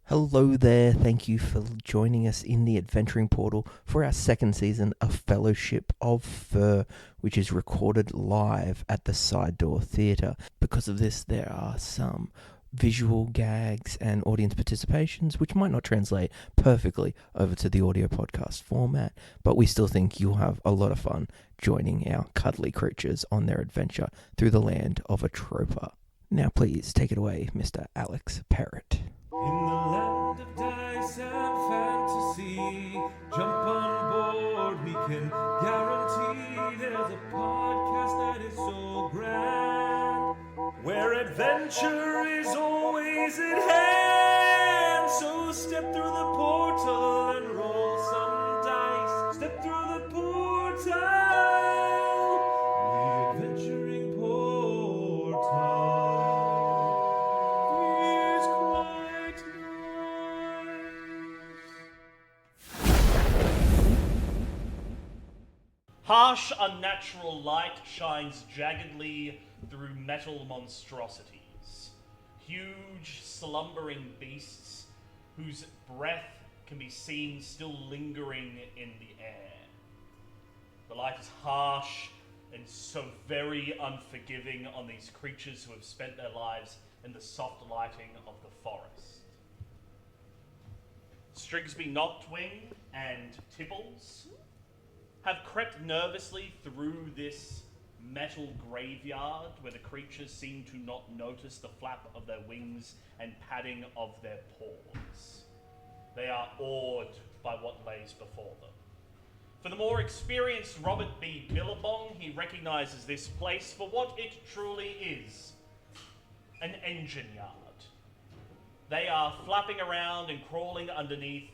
Hello there, thank you for joining us in the Adventuring Portal for our second season of Fellowship of Fur, which is recorded live at the Side Door Theatre. Because of this, there are some visual gags and audience participations which might not translate perfectly over to the audio podcast format, but we still think you'll have a lot of fun joining our cuddly creatures on their adventure through the land of Atropa. Now please take it away, Mr. Alex Parrott. In the land of dice and fantasy, jump on board, we can guarantee there's a podcast that is so grand, where adventure is always at hand. So step through the portal and roll some dice. Step through the portal, the adventuring portal. Harsh, unnatural light shines jaggedly through metal monstrosities. Huge, slumbering beasts whose breath can be seen still lingering in the air. The light is harsh and so very unforgiving on these creatures who have spent their lives in the soft lighting of the forest. Strigsby Noctwing and Tibbles have crept nervously through this metal graveyard where the creatures seem to not notice the flap of their wings and padding of their paws. They are awed by what lays before them. For the more experienced Robert B. Billabong, he recognizes this place for what it truly is, an engine yard. They are flapping around and crawling underneath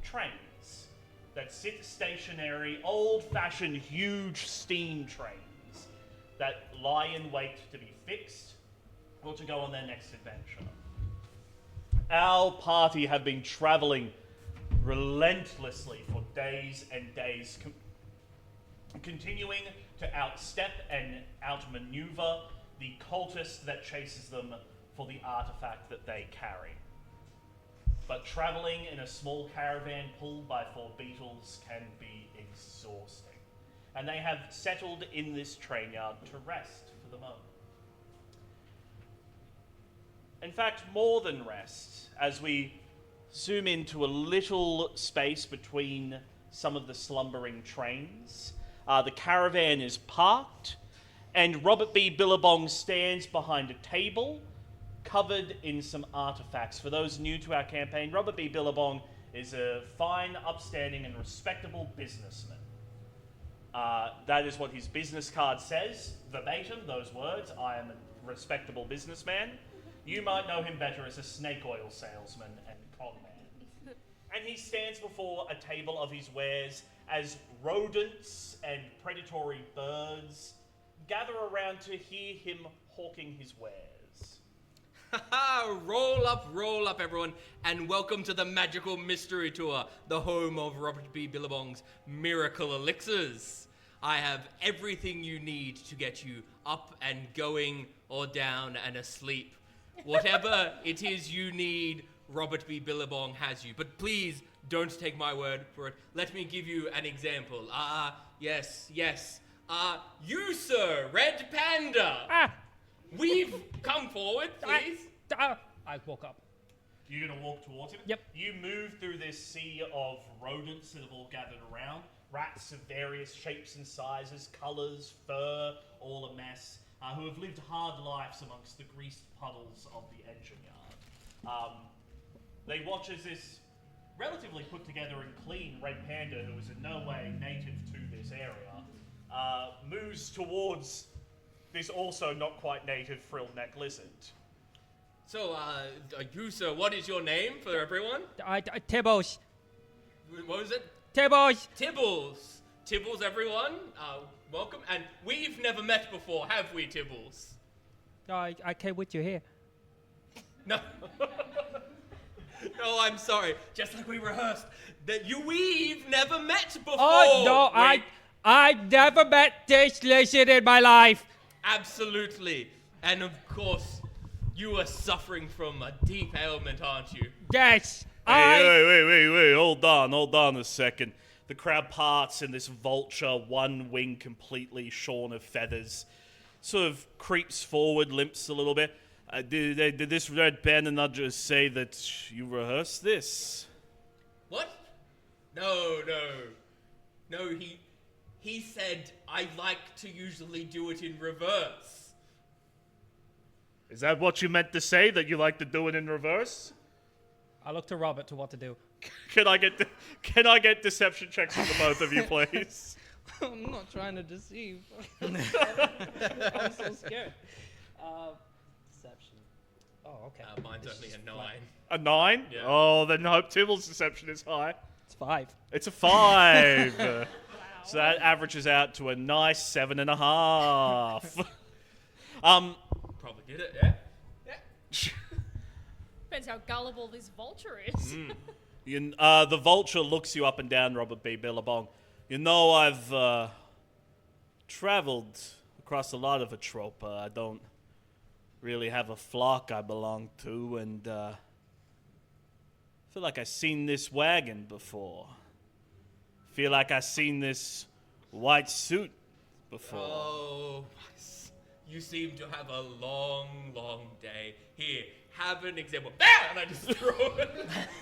trains that sit stationary, old-fashioned, huge steam trains that lie in wait to be fixed or to go on their next adventure. Our party have been travelling relentlessly for days and days, continuing to outstep and outmaneuver the cultist that chases them for the artifact that they carry. But travelling in a small caravan pulled by 4 beetles can be exhausting. And they have settled in this train yard to rest for the moment. In fact, more than rest, as we zoom into a little space between some of the slumbering trains, the caravan is parked, and Robert B. Billabong stands behind a table covered in some artifacts. For those new to our campaign, Robert B. Billabong is a fine, upstanding, and respectable businessman. That is what his business card says, verbatim, those words, I am a respectable businessman. You might know him better as a snake oil salesman and con man. And he stands before a table of his wares as rodents and predatory birds gather around to hear him hawking his wares. Roll up, everyone, and welcome to the Magical Mystery Tour, the home of Robert B. Billabong's Miracle Elixirs. I have everything you need to get you up and going or down and asleep. Whatever it is you need, Robert B. Billabong has you. But please, don't take my word for it. Let me give you an example. Yes. You, sir, Red Panda. We've come forward, please. I woke up. You're going to walk towards him? Yep. You move through this sea of rodents that have all gathered around. Rats of various shapes and sizes, colours, fur, all a mess, who have lived hard lives amongst the greased puddles of the engine yard. They watch as this relatively put together and clean Red Panda, who is in no way native to this area, moves towards this also not quite native frill-neck lizard. So, you, sir, what is your name for everyone? Tables. What was it? Tables. Tibbles, everyone. Welcome. And we've never met before, have we, Tibbles? I came with you here. No. No, I'm sorry. Just like we rehearsed, we've never met before. Oh, no, I never met this lizard in my life. Absolutely. And of course, You are suffering from a deep ailment, aren't you? Yes. Wait, hold on a second. The crowd parts and this vulture, one wing completely shorn of feathers, sort of creeps forward, limps a little bit. Did this red panda not just say that you rehearsed this? What? No. He said I like to usually do it in reverse. Is that what you meant to say, that you like to do it in reverse? I look to Robert to what to do. Can I get deception checks from the both of you, please? I'm not trying to deceive. I'm so scared. Deception. Oh, okay. Mine's only a 9. A 9? Yeah. Oh, then I hope Tybal's deception is high. It's 5. It's a 5. So that averages out to a nice 7.5. Probably did it, yeah? Depends how gullible this vulture is. The vulture looks you up and down, Robert B. Billabong. You know, I've traveled across a lot of Atropa. I don't really have a flock I belong to, and I feel like I've seen this wagon before. Feel like I've seen this white suit before. Oh, you seem to have a long day. Here, have an example. Ah! And I just throw it.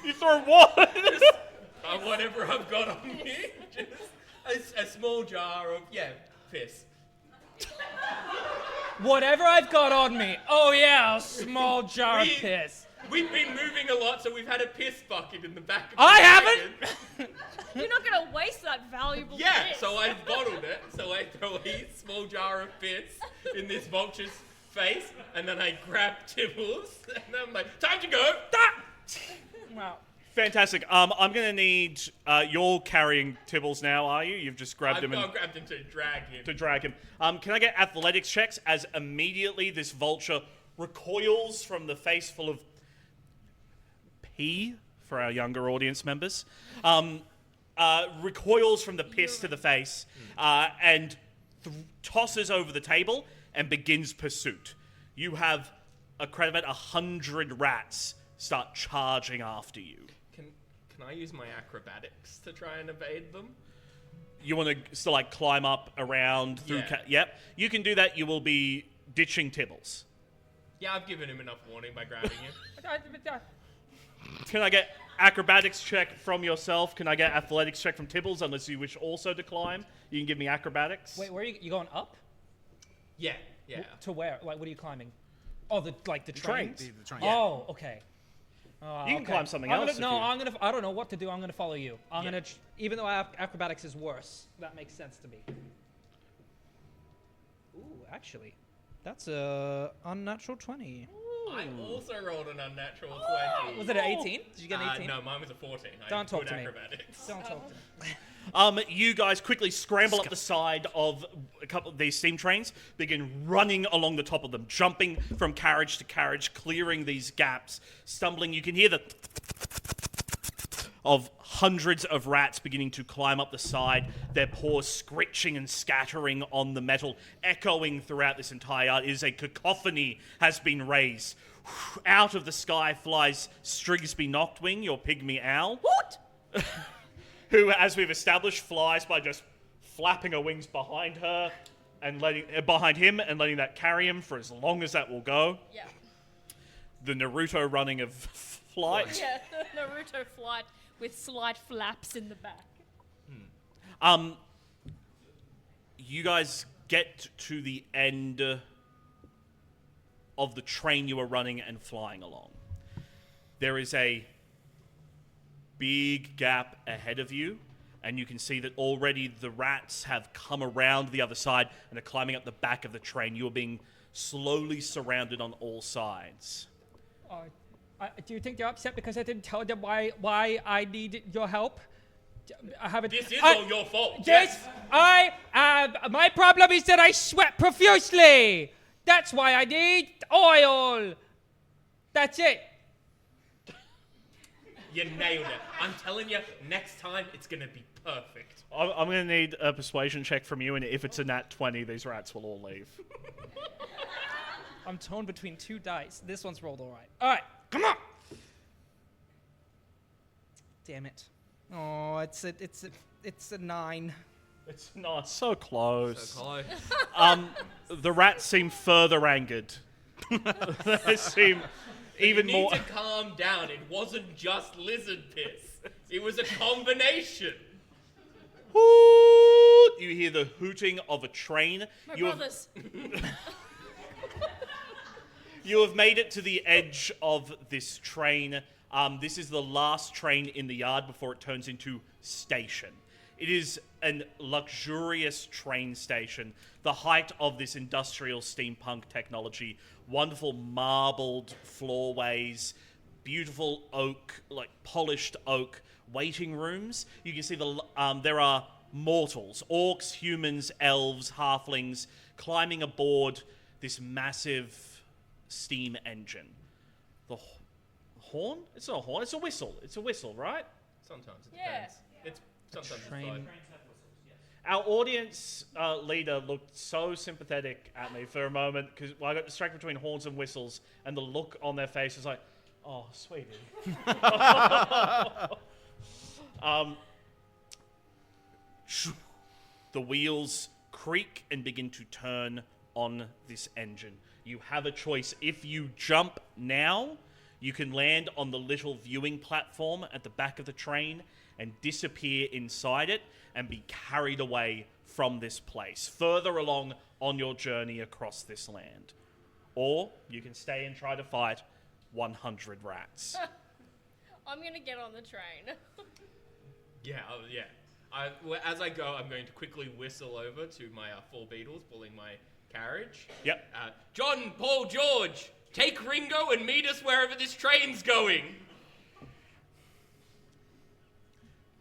You throw what? Whatever I've got on me. Just a small jar of, piss. Whatever I've got on me. Oh yeah, a small jar of piss. We've been moving a lot, so we've had a piss bucket in the back of the I wagon. haven't. You're not going to waste that valuable Yeah, piss. so I bottled it. So I throw a small jar of piss in this vulture's face, and then I grab Tibbles, and I'm like, time to go. Wow. Fantastic. I'm going to need... you're carrying Tibbles now, are you? You've just grabbed him I've grabbed him to drag him. to drag him. Can I get athletics checks as immediately this vulture recoils from the face full of pee, for our younger audience members, recoils from the piss to the face and tosses over the table and begins pursuit. You have a crowd of about 100 rats start charging after you. Can I use my acrobatics to try and evade them? You want to still like climb up around through... Yeah. Yep. You can do that. You will be ditching Tibbles. Yeah, I've given him enough warning by grabbing him. Can I get acrobatics check from yourself? Can I get athletics check from Tibbles, unless you wish also to climb? You can give me acrobatics. Wait, where are you going up? Yeah. To where? Like, what are you climbing? Oh, the train. trains. The train. Oh, okay. You can climb something else. if you- I don't know what to do. I'm gonna follow you. Even though acrobatics is worse, that makes sense to me. Ooh, actually, that's a unnatural 20. I also rolled an unnatural 20. Was it an 18? Did you get an 18? No, mine was a 14. I Don't had talk good to me. acrobatics. Don't talk to me. You guys quickly scramble up the side of a couple of these steam trains, begin running along the top of them, jumping from carriage to carriage, clearing these gaps, stumbling. You can hear the of hundreds of rats beginning to climb up the side, their paws scritching and scattering on the metal, echoing throughout this entire yard. It is a cacophony has been raised. Out of the sky flies Strigsby Noctwing, your pygmy owl. What? Who, as we've established, flies by just flapping her wings behind her and behind him and letting that carry him for as long as that will go. Yeah. The Naruto running of flight. Yeah, Naruto flight with slight flaps in the back. You guys get to the end of the train you were running and flying along. There is a big gap ahead of you, and you can see that already the rats have come around the other side and are climbing up the back of the train. You are being slowly surrounded on all sides. Do you think they're upset because I didn't tell them why I need your help? I haven't. This is all your fault. Yes, my problem is that I sweat profusely. That's why I need oil. That's it. You nailed it. I'm telling you, next time it's going to be perfect. I'm going to need a persuasion check from you, and if it's a nat 20, these rats will all leave. I'm torn between 2 dice. This one's rolled all right. All right, come on. Damn it. Oh, it's a 9. It's not so close. So close. The rats seem further angered. They seem even you more. need to calm down. It wasn't just lizard piss. It was a combination. Hoot! You hear the hooting of a train. My You have, brothers. you have made it to the edge of this train. This is the last train in the yard before it turns into station. It is an luxurious train station, the height of this industrial steampunk technology. Wonderful marbled floorways, beautiful oak, like polished oak waiting rooms. You can see there are mortals, orcs, humans, elves, halflings, climbing aboard this massive steam engine. The horn? It's not a horn, it's a whistle. It's a whistle, right? Sometimes it Yeah. depends. It's sometimes it's both. Our audience leader looked so sympathetic at me for a moment because I got distracted between horns and whistles, and the look on their face was like, "Oh, sweetie." The wheels creak and begin to turn on this engine. You have a choice. If you jump now, you can land on the little viewing platform at the back of the train and disappear inside it and be carried away from this place, further along on your journey across this land. Or you can stay and try to fight 100 rats. I'm gonna get on the train. Yeah, yeah. As I go, I'm going to quickly whistle over to my 4 beetles pulling my carriage. Yep. John, Paul, George, take Ringo and meet us wherever this train's going.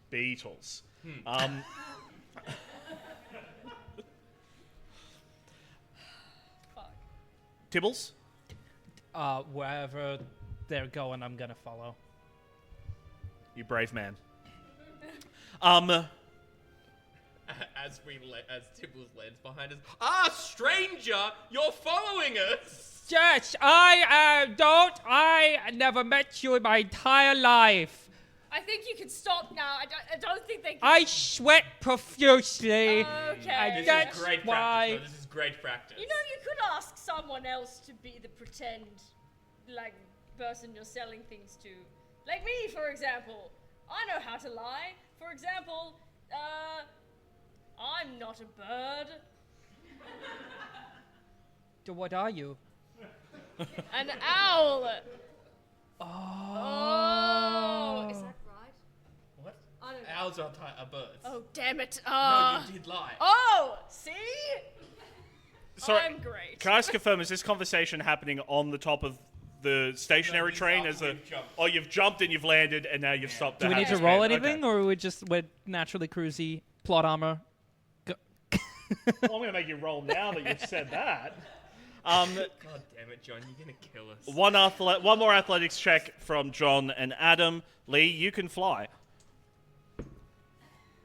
Beetles. Fuck. Tibbles? Wherever they're going, I'm gonna follow. You brave man. As Tibbles lands behind us. Ah, stranger, you're following us. Yes, I never met you in my entire life. I think you can stop now. I don't think they can. I sweat profusely. Okay. And This that's is great why. practice. No, this is great practice. You know, you could ask someone else to be the pretend, like, person you're selling things to. Like me, for example. I know how to lie. For example, I'm not a bird. What are you? An owl. Oh. Is that right? What? I don't know. Owls are birds. Oh, damn it. No, you did lie. Oh, see? Sorry, I'm great. can I just confirm, is this conversation happening on the top of the stationary No, train? this is after we've jumped. Oh, you've jumped and you've landed and now you've stopped. Do we need to roll anything, or we're naturally cruisy, plot armor? Well, I'm going to make you roll now that you've said that. God damn it, John, you're gonna kill us. One more athletics check from John and Adam. Lee, you can fly.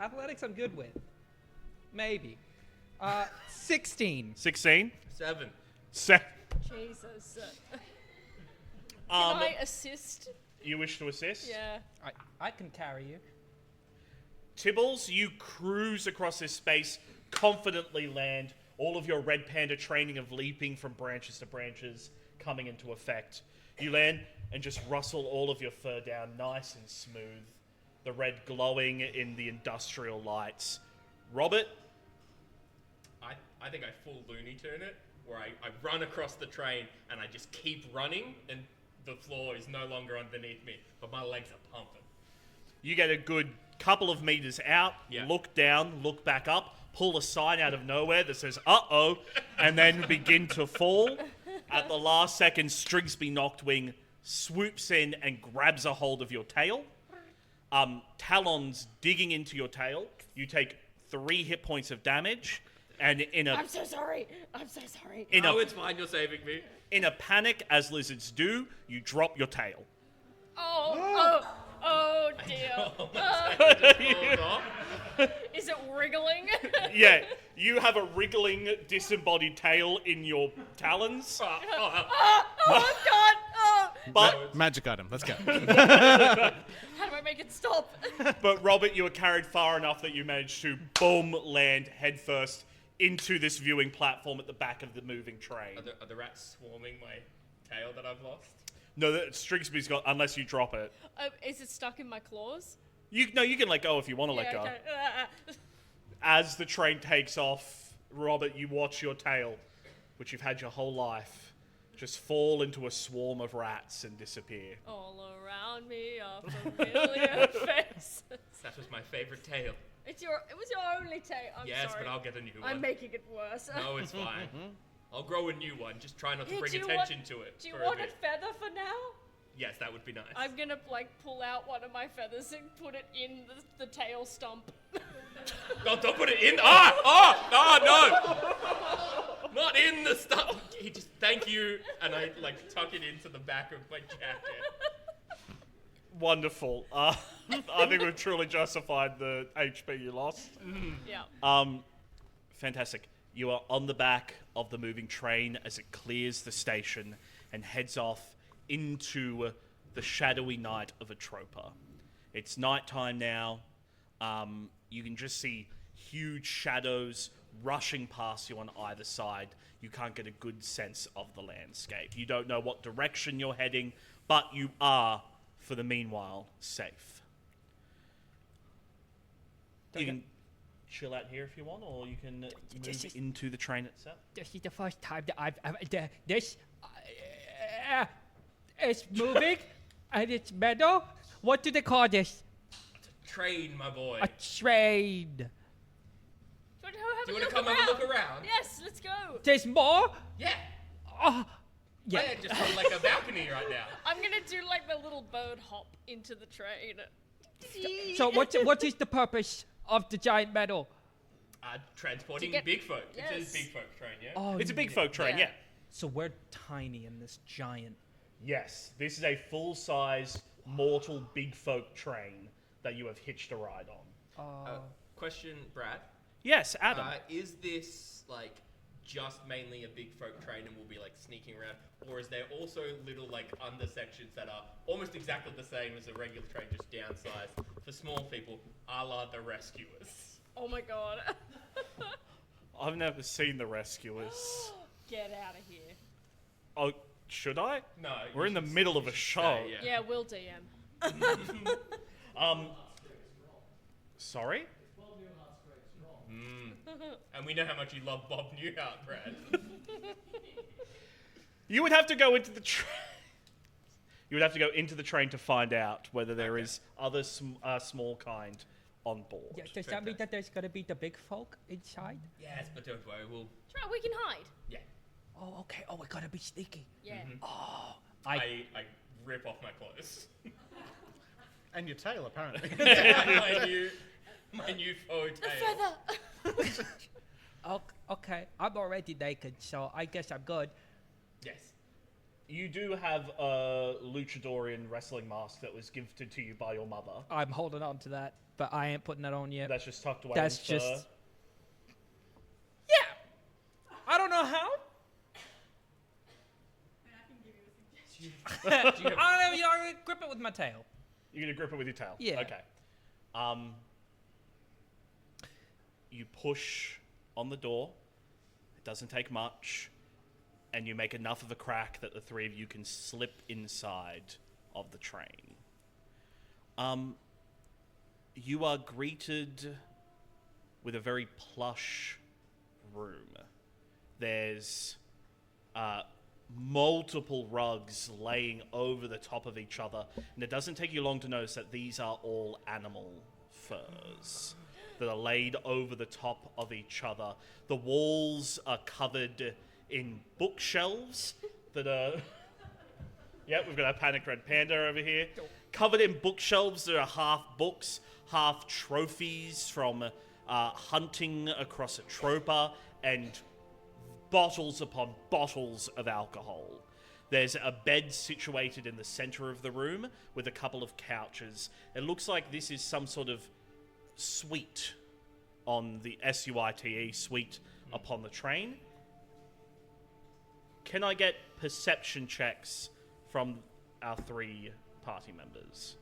Athletics, I'm good with. Maybe. 16. 16. 7. Jesus. Can I assist? You wish to assist? Yeah. I can carry you. Tibbles, you cruise across this space, confidently land, all of your Red Panda training of leaping from branches to branches coming into effect. You land and just rustle all of your fur down nice and smooth, the red glowing in the industrial lights. Robert? I think I full Looney Tune it, where I run across the train and I just keep running and the floor is no longer underneath me, but my legs are pumping. You get a good couple of meters out, Yeah. look down, look back up, pull a sign out of nowhere that says, uh-oh, and then begin to fall. At the last second, Strigsby Noctwing swoops in and grabs a hold of your tail. Talons digging into your tail. You take 3 hit points of damage, and I'm so sorry. I'm so sorry. It's fine, you're saving me. In a panic, as lizards do, you drop your tail. Oh dear. Hold on. Is it wriggling? Yeah, You have a wriggling, disembodied tail in your talons. Oh God! Oh, But Magic item. Let's go. how do I make it stop? But Robert, you were carried far enough that you managed to boom land headfirst into this viewing platform at the back of the moving train. Are the rats swarming my tail that I've lost? No, that Strigsby's got unless you drop it. Is it stuck in my claws? You can let go if you want to let go. Okay. As the train takes off, Robert, you watch your tail, which you've had your whole life, just fall into a swarm of rats and disappear. All around me are familiar faces. That was my favorite tail. It was your only tail. I'm Yes, sorry. but I'll get a new one. I'm making it worse. No, it's fine. I'll grow a new one. Just try not to Here, bring do you attention want- to it. Do you for want a a bit. feather for now? Yes, that would be nice. I'm gonna pull out one of my feathers and put it in the tail stump. No, don't put it in. No! Not in the stuff. He just thank you, and I tuck it into the back of my jacket. Wonderful. I think we've truly justified the HP you lost. Yeah. Fantastic. You are on the back of the moving train as it clears the station and heads off into the shadowy night of Atropa. It's nighttime now. You can just see huge shadows rushing past you on either side. You can't get a good sense of the landscape. You don't know what direction you're heading, but you are, for the meanwhile, safe. You can chill out here if you want, or you can move into the train itself. This is the first time that this it's moving and it's metal. What do they call this? Train, my boy. A train. Do Do you want to come have a look around? Yes, let's go. There's more? Yeah. Oh, yeah. I just on like a balcony right now. I'm gonna do like my little bird hop into the train. So what is the purpose of the giant metal? Transporting To get- big folk. Yes. It is big folk train, yeah? Oh, It's a big folk train, Yeah. yeah. So we're tiny in this giant. Yes, this is a full-size, mortal big folk train that you have hitched a ride on. Question, Brad. Yes, Adam. Is this like just mainly a big folk train and we'll be like sneaking around, or is there also little like under sections that are almost exactly the same as a regular train, just downsized for small people, a la the Rescuers? Oh my god. I've never seen The Rescuers. Get out of here. Oh, should I? No, We're in the middle of a show. Yeah, we'll DM. Sorry? And we know how much you love Bob Newhart, Brad. You would have to go into the train. You would have to go into the train to find out whether there is other small kind on board. Yeah, does that mean that there's gonna be the big folk inside? Yes, but don't worry, we'll. Try, we can hide. Yeah. Oh, okay. Oh, we gotta be sneaky. Yeah. I rip off my clothes. And your tail, apparently. my new faux tail. Feather. Okay, I'm already naked, so I guess I'm good. Yes. You do have a luchadorian wrestling mask that was gifted to you by your mother. I'm holding on to that, but I ain't putting that on yet. That's just tucked away That's in fur. just. Yeah. I don't know how. I don't know. You know, grip it with my tail. You're gonna grip it with your tail. Yeah. Okay. You push on the door. It doesn't take much, and you make enough of a crack that the three of you can slip inside of the train. You are greeted with a very plush room. There's multiple rugs laying over the top of each other, and it doesn't take you long to notice that these are all animal furs that are laid over the top of each other. The walls are covered in bookshelves that are... Yep, we've got our panicked red panda over here. Covered in bookshelves that are half books, half trophies from hunting across Atropa, and bottles upon bottles of alcohol. There's a bed situated in the center of the room with a couple of couches. It looks like this is some sort of suite on the SUITE suite upon the train. Can I get perception checks from our 3 party members?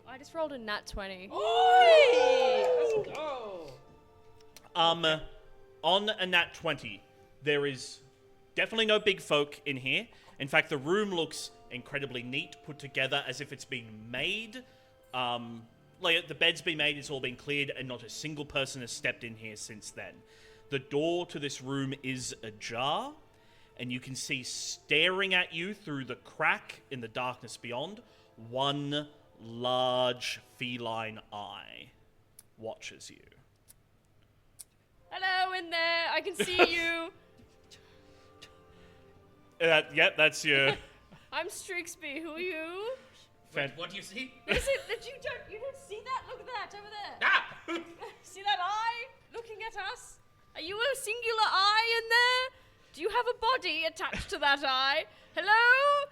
I just rolled a nat 20. Let's go. On a nat 20, there is definitely no big folk in here. In fact, the room looks incredibly neat, put together as if it's been made. Like the bed's been made, it's all been cleared, and not a single person has stepped in here since then. The door to this room is ajar, and you can see staring at you through the crack in the darkness beyond, one large feline eye watches you. Hello in there. I can see you. Yep, that's you. I'm Strixby. Who are you? Wait, what do you see? Is it that you don't see that? Look at that over there. Ah! See that eye looking at us? Are you a singular eye in there? Do you have a body attached to that eye? Hello?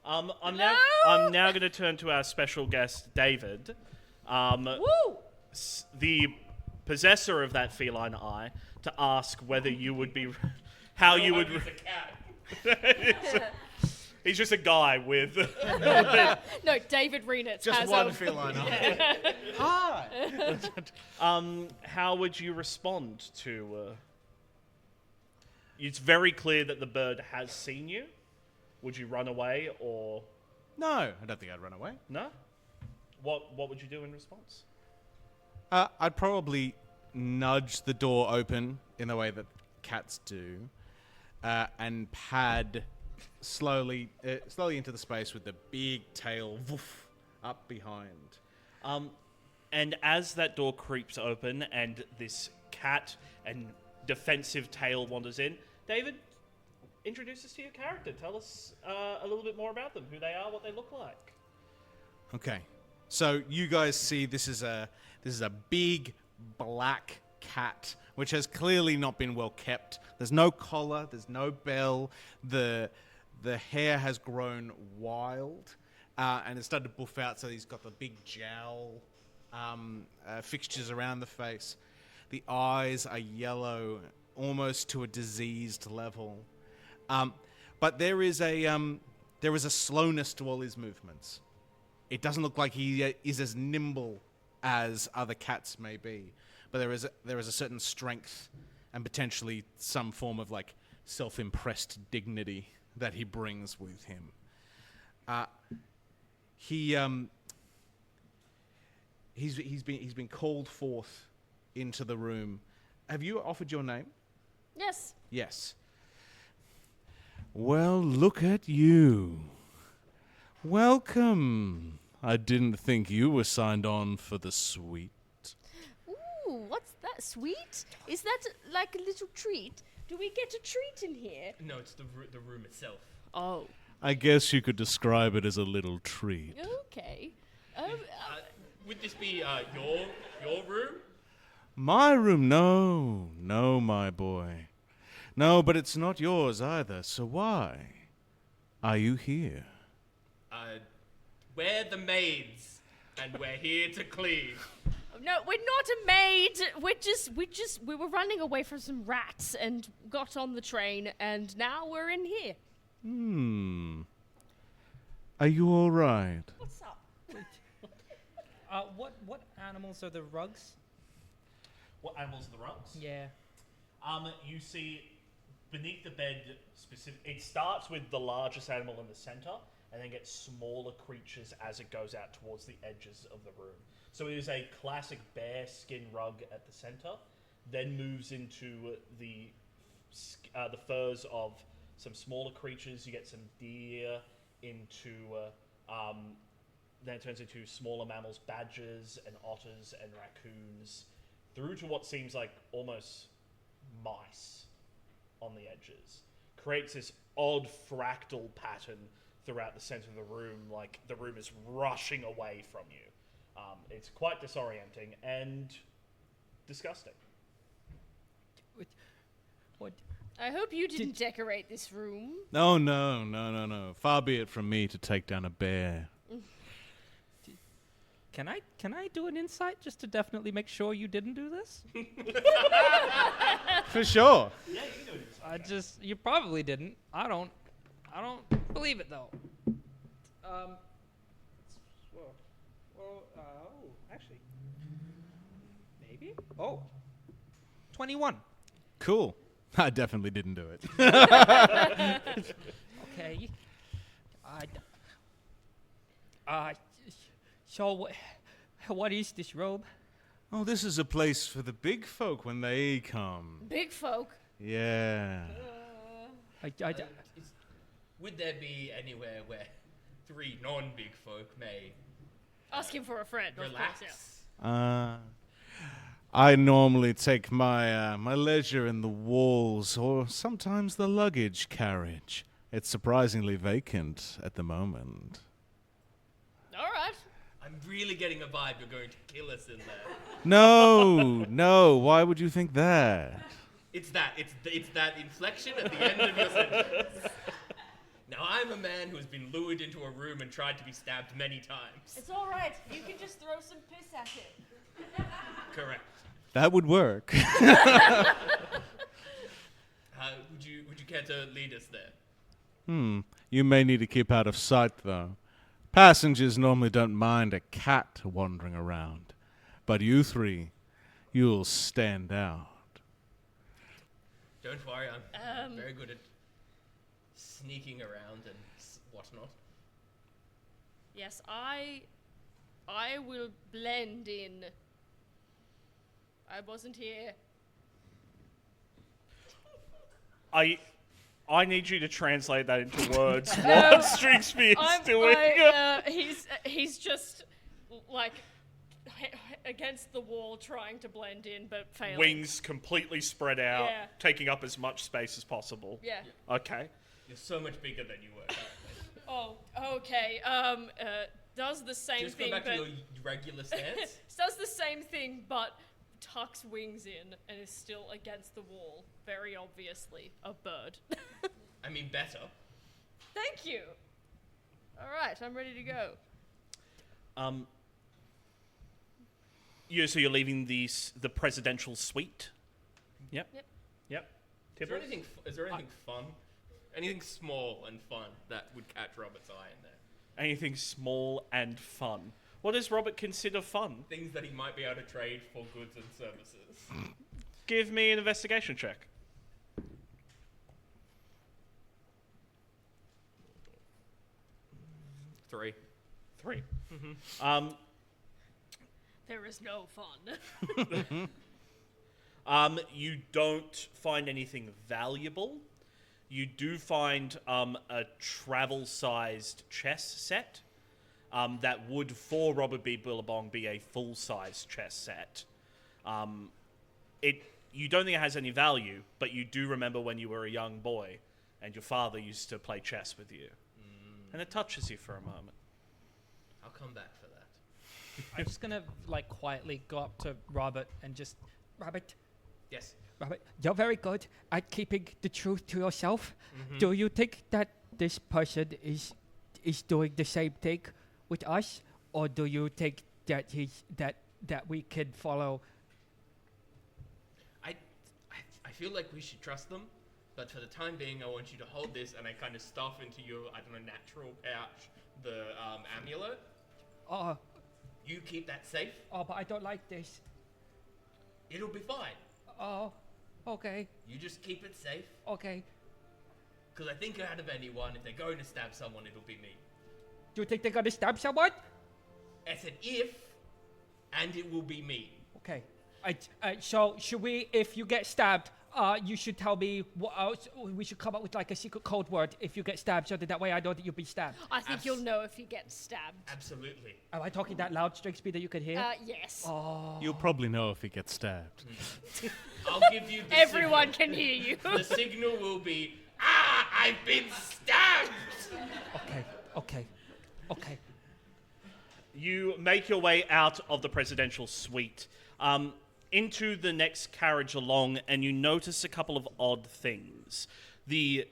I'm Hello? now going to turn to our special guest, David. Woo! The possessor of that feline eye, to ask whether you would be, how you would. He's a cat. He's just a guy with. No, David Renitz Just has one a... feline eye. Hi. How would you respond to? It's very clear that the bird has seen you. Would you run away or No, I don't think I'd run away. no? What would you do in response? I'd probably nudge the door open in the way that cats do, and pad slowly into the space with the big tail woof, up behind. And as that door creeps open and this cat and defensive tail wanders in, David, introduce us to your character. Tell us a little bit more about them, who they are, what they look like. Okay, so you guys see this is a big black cat which has clearly not been well kept. There's no collar, there's no bell. The hair has grown wild, and it's started to buff out. So he's got the big jowl fixtures around the face. The eyes are yellow, almost to a diseased level. But there is a slowness to all his movements. It doesn't look like he is as nimble as other cats may be, but there is a certain strength and potentially some form of like self-impressed dignity that he brings with him. He's been called forth into the room. Have you offered your name? Yes. Yes. Well, look at you. Welcome. I didn't think you were signed on for the suite. Ooh, what's that? Sweet? Is that like a little treat? Do we get a treat in here? No, it's the room itself. Oh. I guess you could describe it as a little treat. Okay. Would this be your room? My room? No, my boy. No, but it's not yours either, so why are you here? We're the maids, and we're here to clean. No, we're not a maid. We were running away from some rats and got on the train, and now we're in here. Are you all right? What's up? What animals are the rugs? What animals are the rugs? Yeah. You see beneath the bed, it starts with the largest animal in the center, and then gets smaller creatures as it goes out towards the edges of the room. So it is a classic bear skin rug at the center, then moves into the furs of some smaller creatures. You get some deer into, then it turns into smaller mammals, badgers and otters and raccoons, through to what seems like almost mice on the edges. Creates this odd fractal pattern throughout the center of the room, like the room is rushing away from you. It's quite disorienting and disgusting. What? I hope you didn't decorate this room. No. Far be it from me to take down a bear. Can I do an insight just to definitely make sure you didn't do this? For sure. You probably didn't. I don't believe it though. Actually, maybe. 21. Cool. I definitely didn't do it. Okay. So what is this robe? Oh, this is a place for the big folk when they come. Big folk. Yeah. Would there be anywhere where 3 non-big folk may Asking for a friend, of relax? course, yeah. I normally take my my leisure in the walls or sometimes the luggage carriage. It's surprisingly vacant at the moment. All right. I'm really getting a vibe you're going to kill us in there. No. Why would you think that? It's that inflection at the end of your sentence. Now, I'm a man who has been lured into a room and tried to be stabbed many times. It's all right. You can just throw some piss at it. Correct. That would work. Would you care to lead us there? You may need to keep out of sight, though. Passengers normally don't mind a cat wandering around. But you 3, you'll stand out. Don't worry, I'm very good at sneaking around and whatnot. Yes, I will blend in. I wasn't here. I need you to translate that into words. What Stringspear's doing? He's just like against the wall trying to blend in, but failing. Wings completely spread out, Yeah. taking up as much space as possible. Yeah. Okay. You're so much bigger than you were. Oh, okay. Does the same Just go thing, back but to your regular stance. does the same thing, but tucks wings in and is still against the wall. Very obviously a bird. I mean, better. Thank you. All right, I'm ready to go. So you're leaving the presidential suite? Yep. Is there anything fun? Anything small and fun that would catch Robert's eye in there? Anything small and fun. What does Robert consider fun? Things that he might be able to trade for goods and services. Give me an investigation check. 3. 3. There is no fun. You don't find anything valuable. You do find a travel-sized chess set that would, for Robert B. Billabong, be a full-size chess set. You don't think it has any value, but you do remember when you were a young boy and your father used to play chess with you. And it touches you for a moment. I'll come back for that. I'm just gonna quietly go up to Robert and just Robert, Yes. you're very good at keeping the truth to yourself. Do you think that this person is doing the same thing with us, or do you think that that we can follow? I feel like we should trust them, but for the time being, I want you to hold this, and I kind of stuff into your, natural pouch the amulet. Oh, You keep that safe. but I don't like this. It'll be fine. Oh, okay, You just keep it safe, okay. because I think out of anyone, if they're going to stab someone, it'll be me. Do you think they're gonna stab someone? I said if, and it will be me. Okay. So should we, if you get stabbed, you should tell me what else. We should come up with a secret code word if you get stabbed, so that way I know that you'll be stabbed. I think you'll know if you get stabbed. Absolutely. Am I talking that loud, Stringsby, that you can hear? Yes. You'll probably know if he gets stabbed. I'll give you the Everyone signal. can hear you. The signal will be, I've been stabbed! Okay. You make your way out of the presidential suite into the next carriage along, and you notice a couple of odd things. The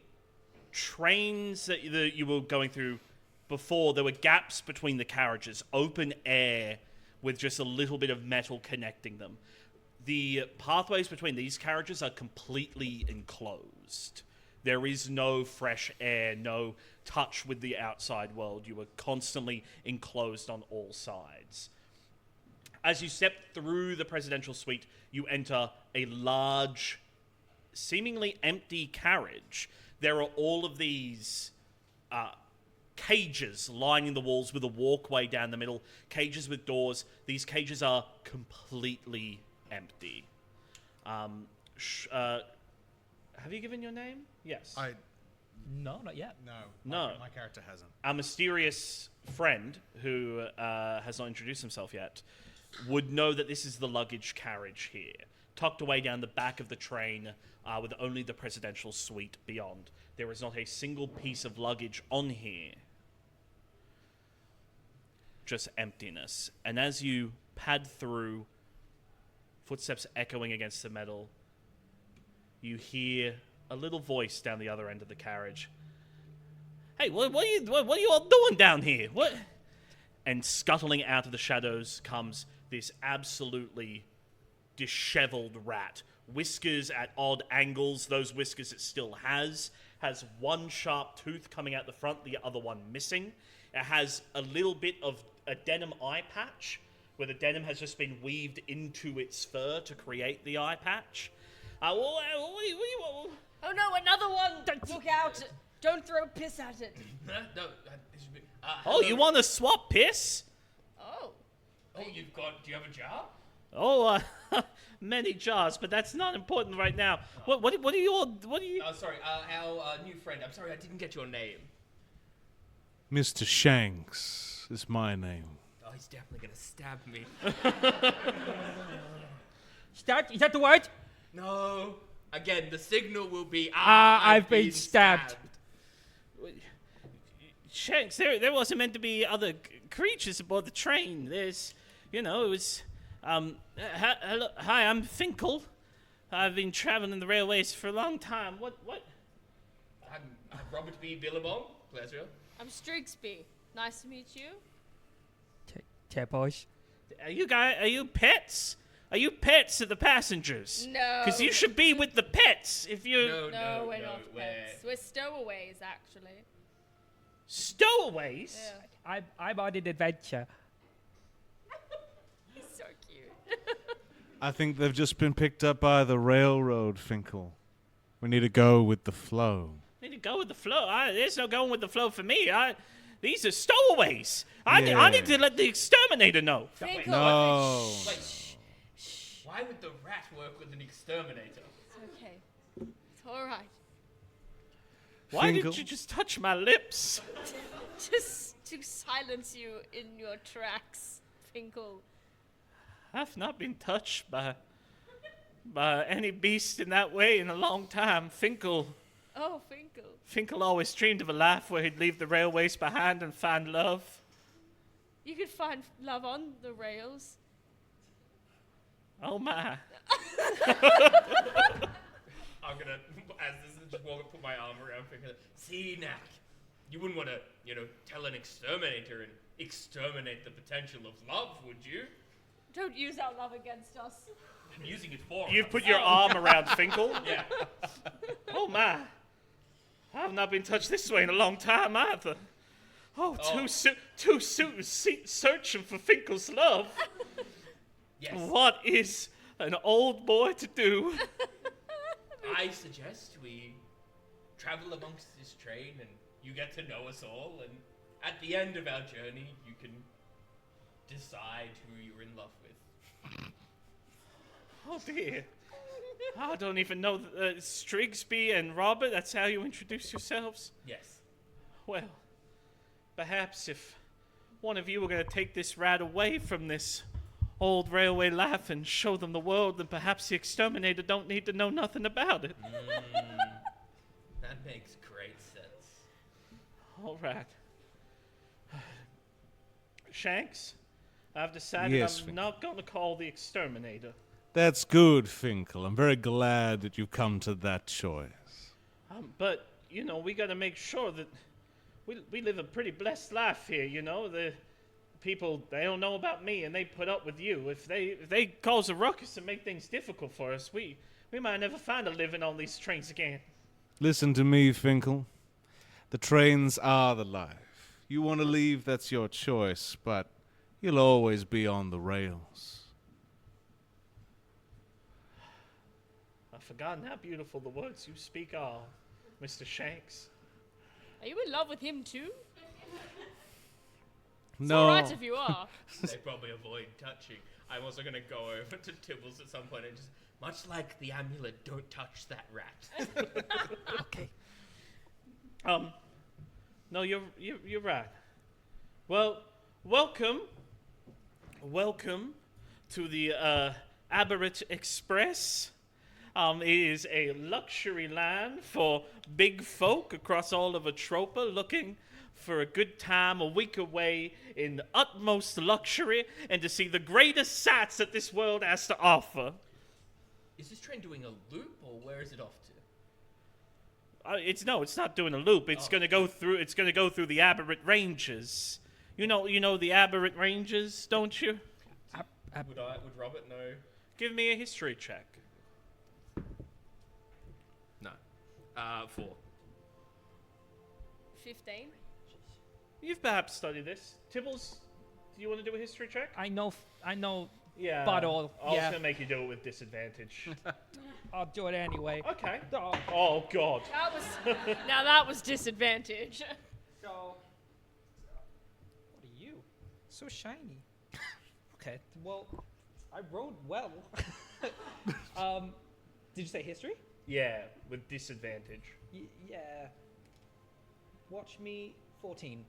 trains that you were going through before, there were gaps between the carriages, open air with just a little bit of metal connecting them. The pathways between these carriages are completely enclosed. There is no fresh air, no touch with the outside world. You are constantly enclosed on all sides. As you step through the presidential suite, you enter a large, seemingly empty carriage. There are all of these cages lining the walls with a walkway down the middle, cages with doors. These cages are completely empty. Have you given your name? Yes. No, not yet. No. My character hasn't. Our mysterious friend, who has not introduced himself yet, would know that this is the luggage carriage here, tucked away down the back of the train with only the presidential suite beyond. There is not a single piece of luggage on here. Just emptiness. And as you pad through, footsteps echoing against the metal, you hear a little voice down the other end of the carriage. Hey, what are you all doing down here? What? And scuttling out of the shadows comes this absolutely disheveled rat. Whiskers at odd angles. Those whiskers it still has one sharp tooth coming out the front, the other one missing. It has a little bit of a denim eye patch, where the denim has just been weaved into its fur to create the eye patch. Oh no, another one! Look out! Don't throw piss at it. No, Oh, you want to swap piss? Oh. Oh, do you have a jar? Oh, many jars, but that's not important right now. What are you all? Oh, sorry, our new friend. I'm sorry, I didn't get your name. Mr. Shanks is my name. Oh, he's definitely gonna stab me. Stab? Is that the word? No. Again, the signal will be, I've been stabbed. Shanks, there wasn't meant to be other creatures aboard the train. There's, it was, hello, hi, I'm Finkel. I've been traveling the railways for a long time. What? I'm Robert B. Billabong. Pleasure. I'm Strigsby. Nice to meet you. Boys. Are you pets? Are you pets of the passengers? No. Because you should be with the pets if you... No, we're not pets. We're stowaways, actually. Stowaways? Yeah. I'm on an adventure. He's so cute. I think they've just been picked up by the railroad, Finkel. We need to go with the flow. Need to go with the flow. There's no going with the flow for me. These are stowaways. I need to let the exterminator know. Finkel. No. Wait, why would the rat work with an exterminator? It's okay. It's alright. Why Finkel. did you just touch my lips? Just to silence you in your tracks, Finkel. I've not been touched by any beast in that way in a long time. Finkel Oh, Finkel. Finkel always dreamed of a life where he'd leave the railways behind and find love. You could find love on the rails. Oh my. I'm gonna, as this is just walk, put my arm around Finkel. See, Knack, you wouldn't want to, tell an exterminator and exterminate the potential of love, would you? Don't use our love against us. I'm using it for You've us. put your arm around Finkel? Yeah. Oh my. I've not been touched this way in a long time either. Oh, too soon searching for Finkel's love. Yes. What is an old boy to do? I suggest we travel amongst this train and you get to know us all, and at the end of our journey, you can decide who you're in love with. Oh dear. I don't even know Strigsby and Robert, that's how you introduce yourselves? Yes. Well, perhaps if one of you were going to take this rat away from this old railway life and show them the world, then perhaps the exterminator don't need to know nothing about it. That makes great sense. All right. Shanks, I've decided Yes, I'm Finkel. not going to call the exterminator. That's good, Finkel. I'm very glad that you've come to that choice. But, we got to make sure that we live a pretty blessed life here, The people, they don't know about me, and they put up with you. If they cause a ruckus and make things difficult for us, we might never find a living on these trains again. Listen to me, Finkel. The trains are the life. You want to leave, that's your choice, but you'll always be on the rails. I've forgotten how beautiful the words you speak are, Mr. Shanks. Are you in love with him too? It's No. alright if you are. They probably avoid touching. I'm also going to go over to Tibbles at some point and just, much like the amulet, don't touch that rat. Okay. No, you're right. Well, welcome to the Aberrate Express. It is a luxury land for big folk across all of Atropa looking for a good time a week away in utmost luxury and to see the greatest sights that this world has to offer. Is this train doing a loop, or where is it off to? It's not doing a loop. It's gonna go through the Aberrate Ranges. You know the Aberrate Ranges, don't you? Would Robert know? Give me a history check. No. 4. 15. You've perhaps studied this. Tibbles, do you want to do a history check? I know. Yeah. But all. I was Yeah. gonna make you do it with disadvantage. I'll do it anyway. Okay. So, Oh God. That was disadvantage. so What are you? So shiny. Okay, well, I rode well. Did you say history? Yeah, with disadvantage. Yeah. Watch me 14.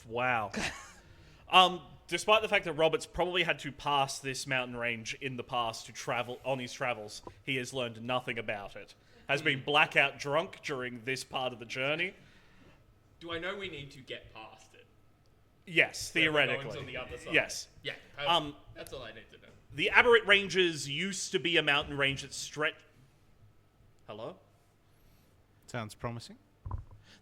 Wow. Despite the fact that Robert's probably had to pass this mountain range in the past to travel on his travels, he has learned nothing about it. Has been blackout drunk during this part of the journey. Do I know we need to get past it? Yes, Where we're going theoretically. on the other side? Yes. Yeah. That's all I need to know. The Aberrate Ranges used to be a mountain range that stretched... Hello? Sounds promising.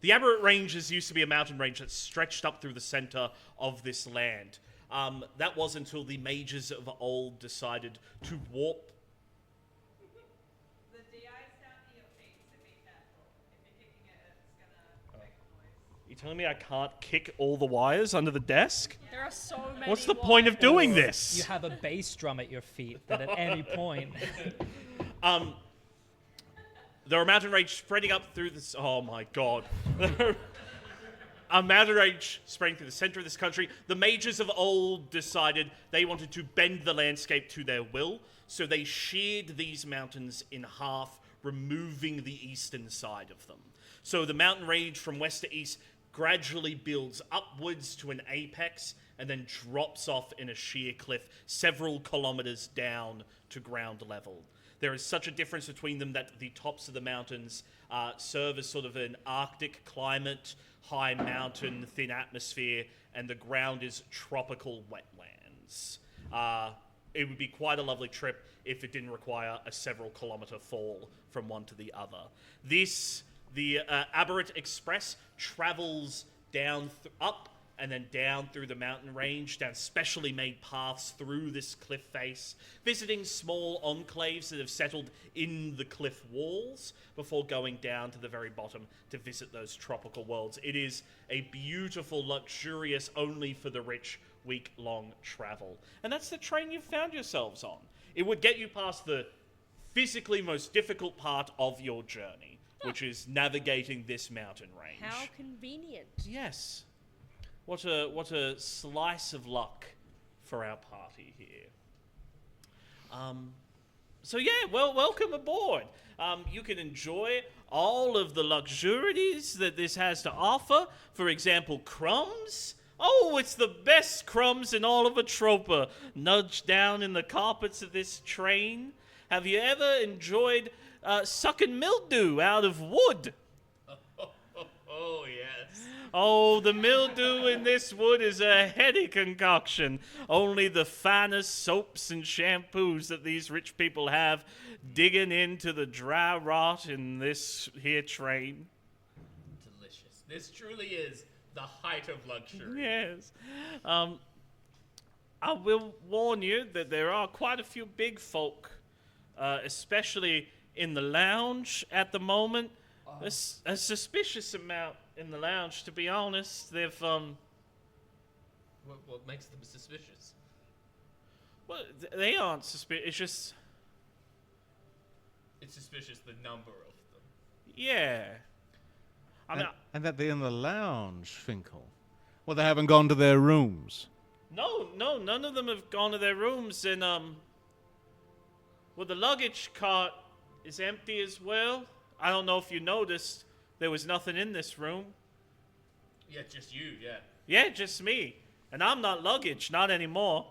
The Aberrate Ranges used to be a mountain range that stretched up through the center of this land. That was until the mages of old decided to warp... The DI sound in your feet, so be careful. If you're kicking it, it's gonna make noise. You telling me I can't kick all the wires under the desk? There are so many. What's the point of doing Or this? You have a bass drum at your feet that at any point. There are mountain range spreading up through this... Oh my god. A mountain range spreading through the center of this country. The mages of old decided they wanted to bend the landscape to their will, so they sheared these mountains in half, removing the eastern side of them. So the mountain range from west to east gradually builds upwards to an apex and then drops off in a sheer cliff several kilometers down to ground level. There is such a difference between them that the tops of the mountains serve as sort of an Arctic climate, high mountain, thin atmosphere, and the ground is tropical wetlands. It would be quite a lovely trip if it didn't require a several kilometer fall from one to the other. The Aberrate Express travels down up and then down through the mountain range, down specially made paths through this cliff face, visiting small enclaves that have settled in the cliff walls before going down to the very bottom to visit those tropical worlds. It is a beautiful, luxurious, only for the rich, week-long travel. And that's the train you've found yourselves on. It would get you past the physically most difficult part of your journey, which is navigating this mountain range. How convenient. Yes. What a slice of luck for our party here. So yeah, well, welcome aboard. You can enjoy all of the luxurities that this has to offer. For example, crumbs. Oh, it's the best crumbs in all of Atropa, nudged down in the carpets of this train. Have you ever enjoyed sucking mildew out of wood? Oh, yes. Oh, the mildew in this wood is a heady concoction. Only the finest soaps and shampoos that these rich people have digging into the dry rot in this here train. Delicious. This truly is the height of luxury. Yes. I will warn you that there are quite a few big folk, especially in the lounge at the moment. There's a suspicious amount in the lounge, to be honest. They've, What makes them suspicious? well, they aren't suspicious. It's just, It's suspicious the number of them. yeah. I mean, And that they're in the lounge, Finkel. Well, they haven't gone to their rooms. no, none of them have gone to their rooms, and, well, the luggage cart is empty as well. I don't know if you noticed, there was nothing in this room. Yeah, just you, yeah. Yeah, just me. And I'm not luggage, not anymore.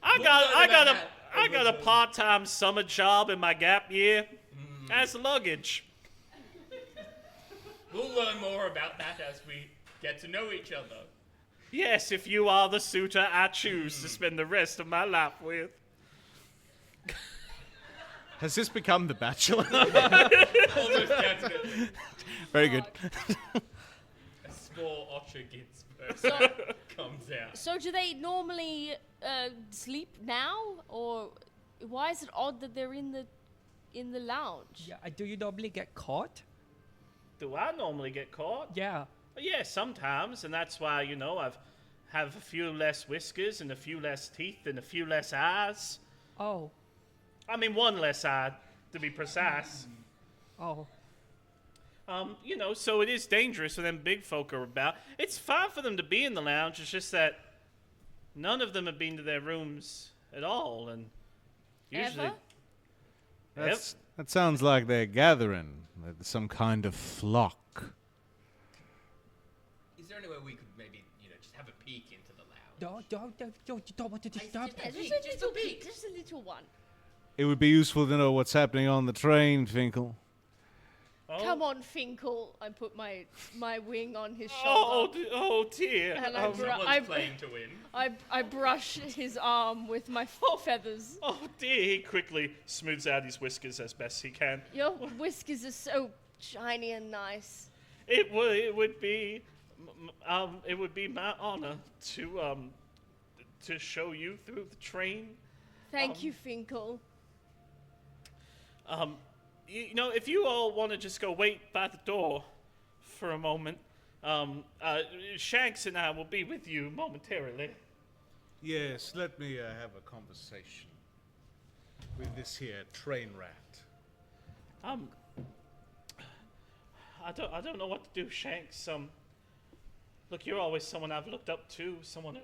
I got a part-time summer job in my gap year as luggage. We'll learn more about that as we get to know each other. Yes, if you are the suitor I choose to spend the rest of my life with. Has this become The Bachelor? Almost definitely. Very good. A small Otter Ginsburg comes out. So do they normally sleep now, or why is it odd that they're in the lounge? Yeah, do you normally get caught? Do I normally get caught? Yeah. Yeah, sometimes, and that's why, I've have a few less whiskers and a few less teeth and a few less eyes. Oh. I mean, one less eye, to be precise. Oh. So it is dangerous when them big folk are about. It's fine for them to be in the lounge, it's just that none of them have been to their rooms at all, and usually... Ever? That sounds like they're gathering. Some kind of flock. Is there any way we could maybe, just have a peek into the lounge? Don't want to disturb Yeah, them. just a little one. It would be useful to know what's happening on the train, Finkel. Oh. Come on, Finkel. I put my wing on his Oh, shoulder. oh dear. And Someone's playing to win. I brush his arm with my feathers. Oh dear, he quickly smooths out his whiskers as best he can. Your whiskers are so shiny and nice. It would be my honor to show you through the train. Thank you, Finkel. If you all want to just go wait by the door for a moment, Shanks and I will be with you momentarily. Yes, let me have a conversation with this here train rat. I don't know what to do, Shanks. Look, you're always someone I've looked up to, someone who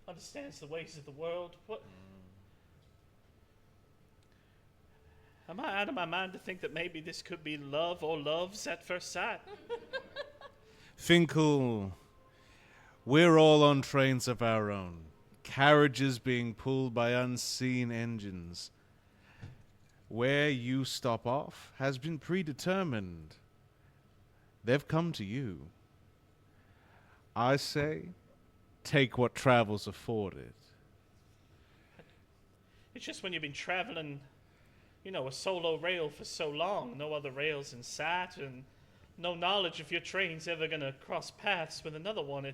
understands the ways of the world. What? Am I out of my mind to think that maybe this could be love or loves at first sight? Finkel, we're all on trains of our own, carriages being pulled by unseen engines. Where you stop off has been predetermined. They've come to you. I say, take what travel's afforded. It's just when you've been traveling, a solo rail for so long, no other rails in sight, and no knowledge if your train's ever going to cross paths with another one.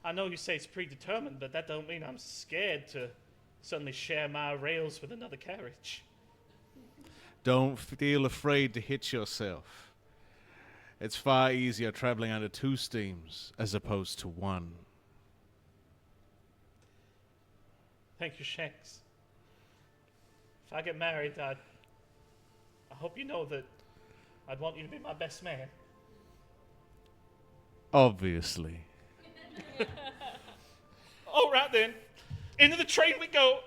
I know you say it's predetermined, but that don't mean I'm scared to suddenly share my rails with another carriage. Don't feel afraid to hit yourself. It's far easier traveling under two steams as opposed to one. Thank you, Shanks. If I get married, I hope you know that I'd want you to be my best man. Obviously. All right, then. Into the train we go.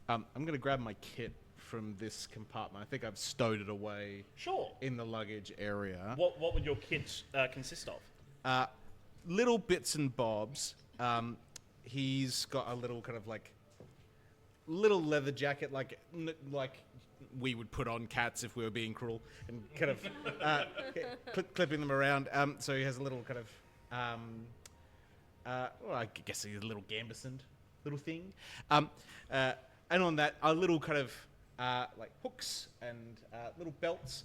I'm going to grab my kit from this compartment. I think I've stowed it away Sure. in the luggage area. What would your kit consist of? Little bits and bobs. He's got a little kind of little leather jacket, like we would put on cats if we were being cruel, and kind of clipping them around. So he has a little kind of, I guess he's a little gambesoned little thing. And on that, a little kind of like hooks and little belts,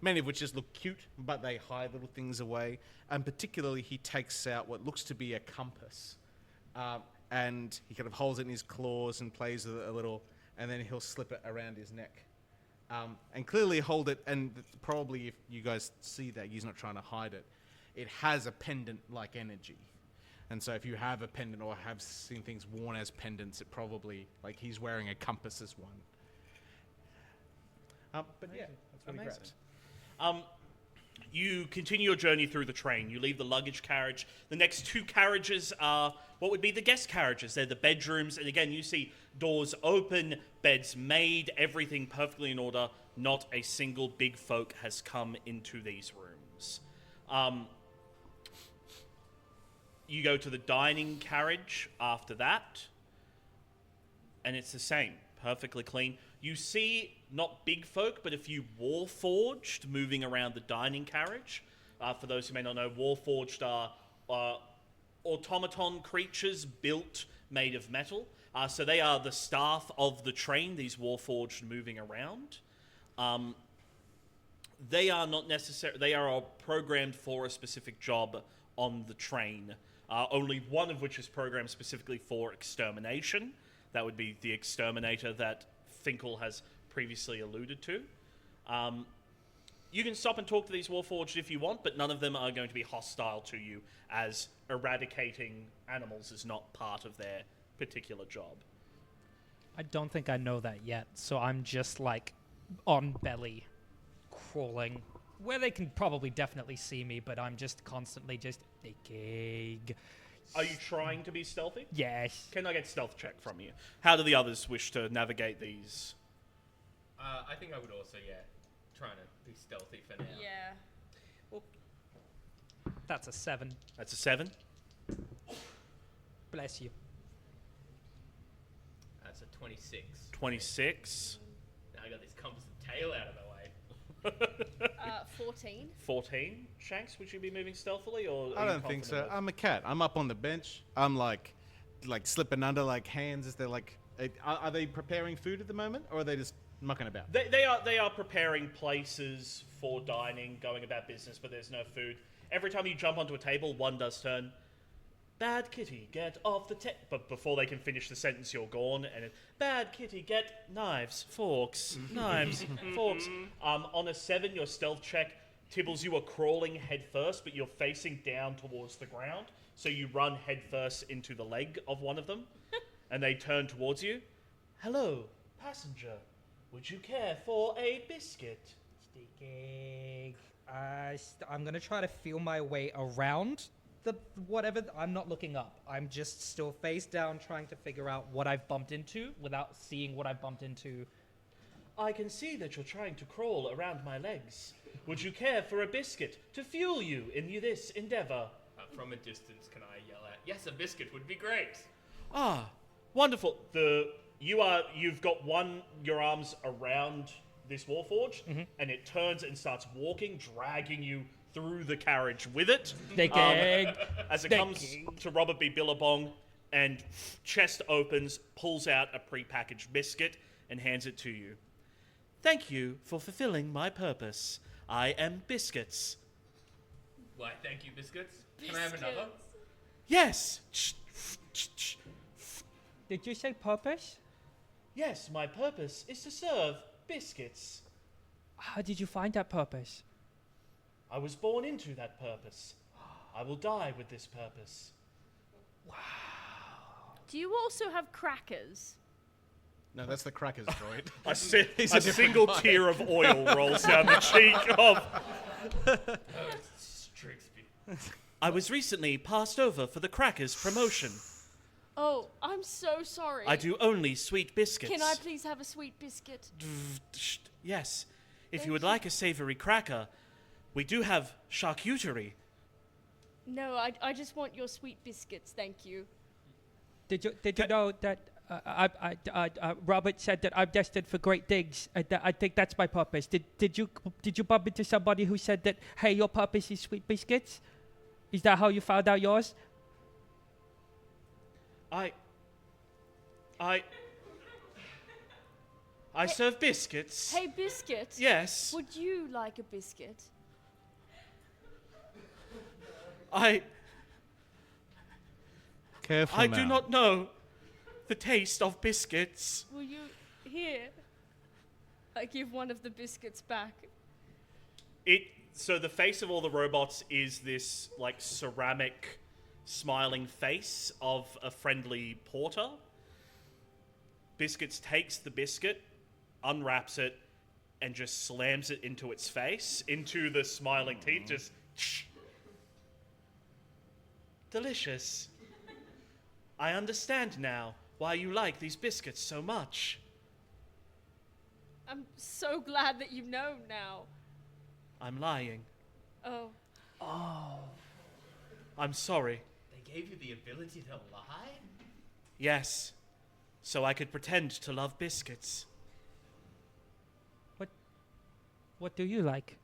many of which just look cute, but they hide little things away. And particularly, he takes out what looks to be a compass, and he kind of holds it in his claws and plays with it a little, and then he'll slip it around his neck. And clearly hold it, and probably if you guys see that, he's not trying to hide it. It has a pendant-like energy. And so if you have a pendant or have seen things worn as pendants, it probably, like he's wearing a compass as one. But yeah, that's what he grabs. You continue your journey through the train. You leave the luggage carriage. The next two carriages are what would be the guest carriages. They're the bedrooms. And again, you see doors open, beds made, everything perfectly in order. Not a single big folk has come into these rooms. You go to the dining carriage after that, and it's the same, perfectly clean. You see not big folk, but a few warforged moving around the dining carriage. For those who may not know, warforged are automaton creatures built, made of metal. So they are the staff of the train, these warforged moving around. They are not necessarily, they are programmed for a specific job on the train. Only one of which is programmed specifically for extermination. That would be the exterminator that Finkel has previously alluded to. You can stop and talk to these warforged if you want, but none of them are going to be hostile to you, as eradicating animals is not part of their particular job. I don't think I know that yet, so I'm just like on belly, crawling, where they can probably definitely see me, but I'm just constantly just thinking. Are you trying to be stealthy? Yes. Can I get stealth check from you? How do the others wish to navigate these? I think I would also, trying to be stealthy for now. Yeah. That's a 7. That's a 7. Bless you. That's a 26. 26. Now I got this compass and tail out of the way. 14. 14. Shanks, would you be moving stealthily, or I don't think so. I'm a cat. I'm up on the bench. I'm like slipping under like hands. Is there like, are they preparing food at the moment, or are they just mucking about? They are preparing places for dining, going about business, but there's no food. Every time you jump onto a table, one does turn. Bad kitty, get off the table. But before they can finish the sentence, you're gone. And it, bad kitty, get knives, forks, knives, forks. On a 7, your stealth check, Tibbles, you are crawling head first, but you're facing down towards the ground. So you run head first into the leg of one of them, and they turn towards you. Hello, passenger. Would you care for a biscuit? Sneaking. I'm gonna try to feel my way around the whatever. I'm not looking up. I'm just still face down, trying to figure out what I've bumped into without seeing what I've bumped into. I can see that you're trying to crawl around my legs. Would you care for a biscuit to fuel you in this endeavor? From a distance, can I yell out, yes, a biscuit would be great. Ah, wonderful. You've got your arms around this warforged, and it turns and starts walking, dragging you through the carriage with it. As it comes to Robert B. Billabong, and chest opens, pulls out a prepackaged biscuit, and hands it to you. Thank you for fulfilling my purpose. I am Biscuits. Why, thank you, Biscuits. Can I have another? Yes. Did you say purpose? Yes, my purpose is to serve biscuits. How did you find that purpose? I was born into that purpose. I will die with this purpose. Do you also have crackers? No, that's the crackers droid. A single tear of oil rolls down the cheek of... I was recently passed over for the crackers promotion. Oh, I'm so sorry. I do only sweet biscuits. Can I please have a sweet biscuit? Yes. If you would like a savory cracker, we do have charcuterie. No, I just want your sweet biscuits, thank you. Did you know that Robert said that I'm destined for great things? I think that's my purpose. Did you bump into somebody who said that, hey, your purpose is sweet biscuits? Is that how you found out yours? I I serve biscuits. Hey, biscuit. Yes. Would you like a biscuit? Careful I now. do not know the taste of biscuits. Will you here? I give one of the biscuits back. So the face of all the robots is this like ceramic smiling face of a friendly porter. Biscuits takes the biscuit, unwraps it, and just slams it into its face, into the smiling teeth, just delicious. I understand now why you like these biscuits so much. I'm so glad that you know now. I'm lying. Oh. I'm sorry. They gave you the ability to lie? Yes. So I could pretend to love biscuits. What do you like?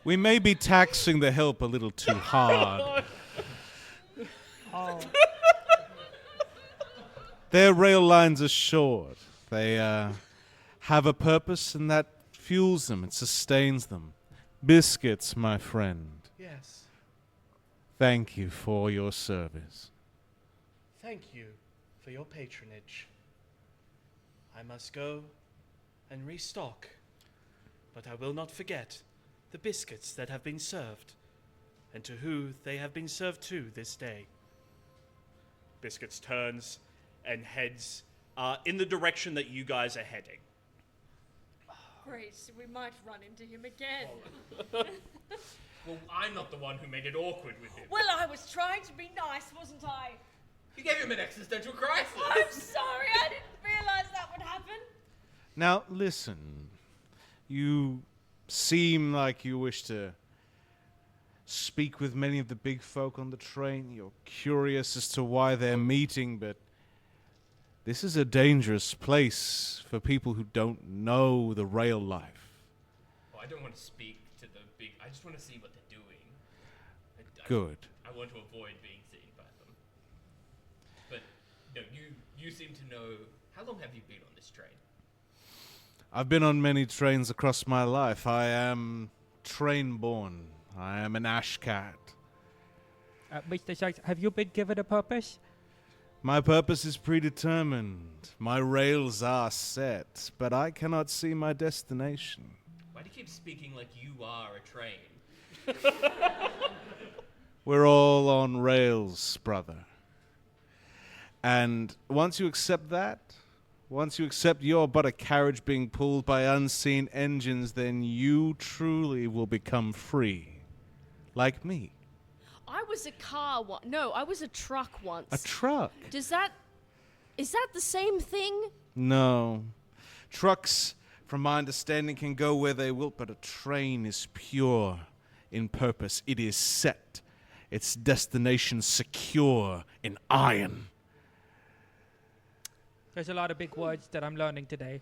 We may be taxing the help a little too hard. Oh, Their rail lines are short. They have a purpose, and that fuels them. It sustains them. Biscuits, my friend. Yes. Thank you for your service. Thank you for your patronage. I must go and restock, but I will not forget the biscuits that have been served, and to who they have been served to this day. Biscuits turns and heads in the direction that you guys are heading. Great, we might run into him again. Well, I'm not the one who made it awkward with him. Well, I was trying to be nice, wasn't I? You gave him an existential crisis. I'm sorry, I didn't realize that would happen. Now, listen. You seem like you wish to speak with many of the big folk on the train. You're curious as to why they're meeting, but this is a dangerous place for people who don't know the rail life. Well, I don't want to speak to the big... I just want to see what they're doing. Good. I want to avoid being seen by them. But, no, you seem to know... How long have you been on this train? I've been on many trains across my life. I am train-born. I am an ashcat. Mr. Shanks, have you been given a purpose? My purpose is predetermined. My rails are set, but I cannot see my destination. Why do you keep speaking like you are a train? We're all on rails, brother. And once you accept that, once you accept you're but a carriage being pulled by unseen engines, then you truly will become free. Like me. I was a car once. No, I was a truck once. A truck? Is that the same thing? No. Trucks, from my understanding, can go where they will, but a train is pure in purpose. It is set. Its destination secure in iron. There's a lot of big words that I'm learning today.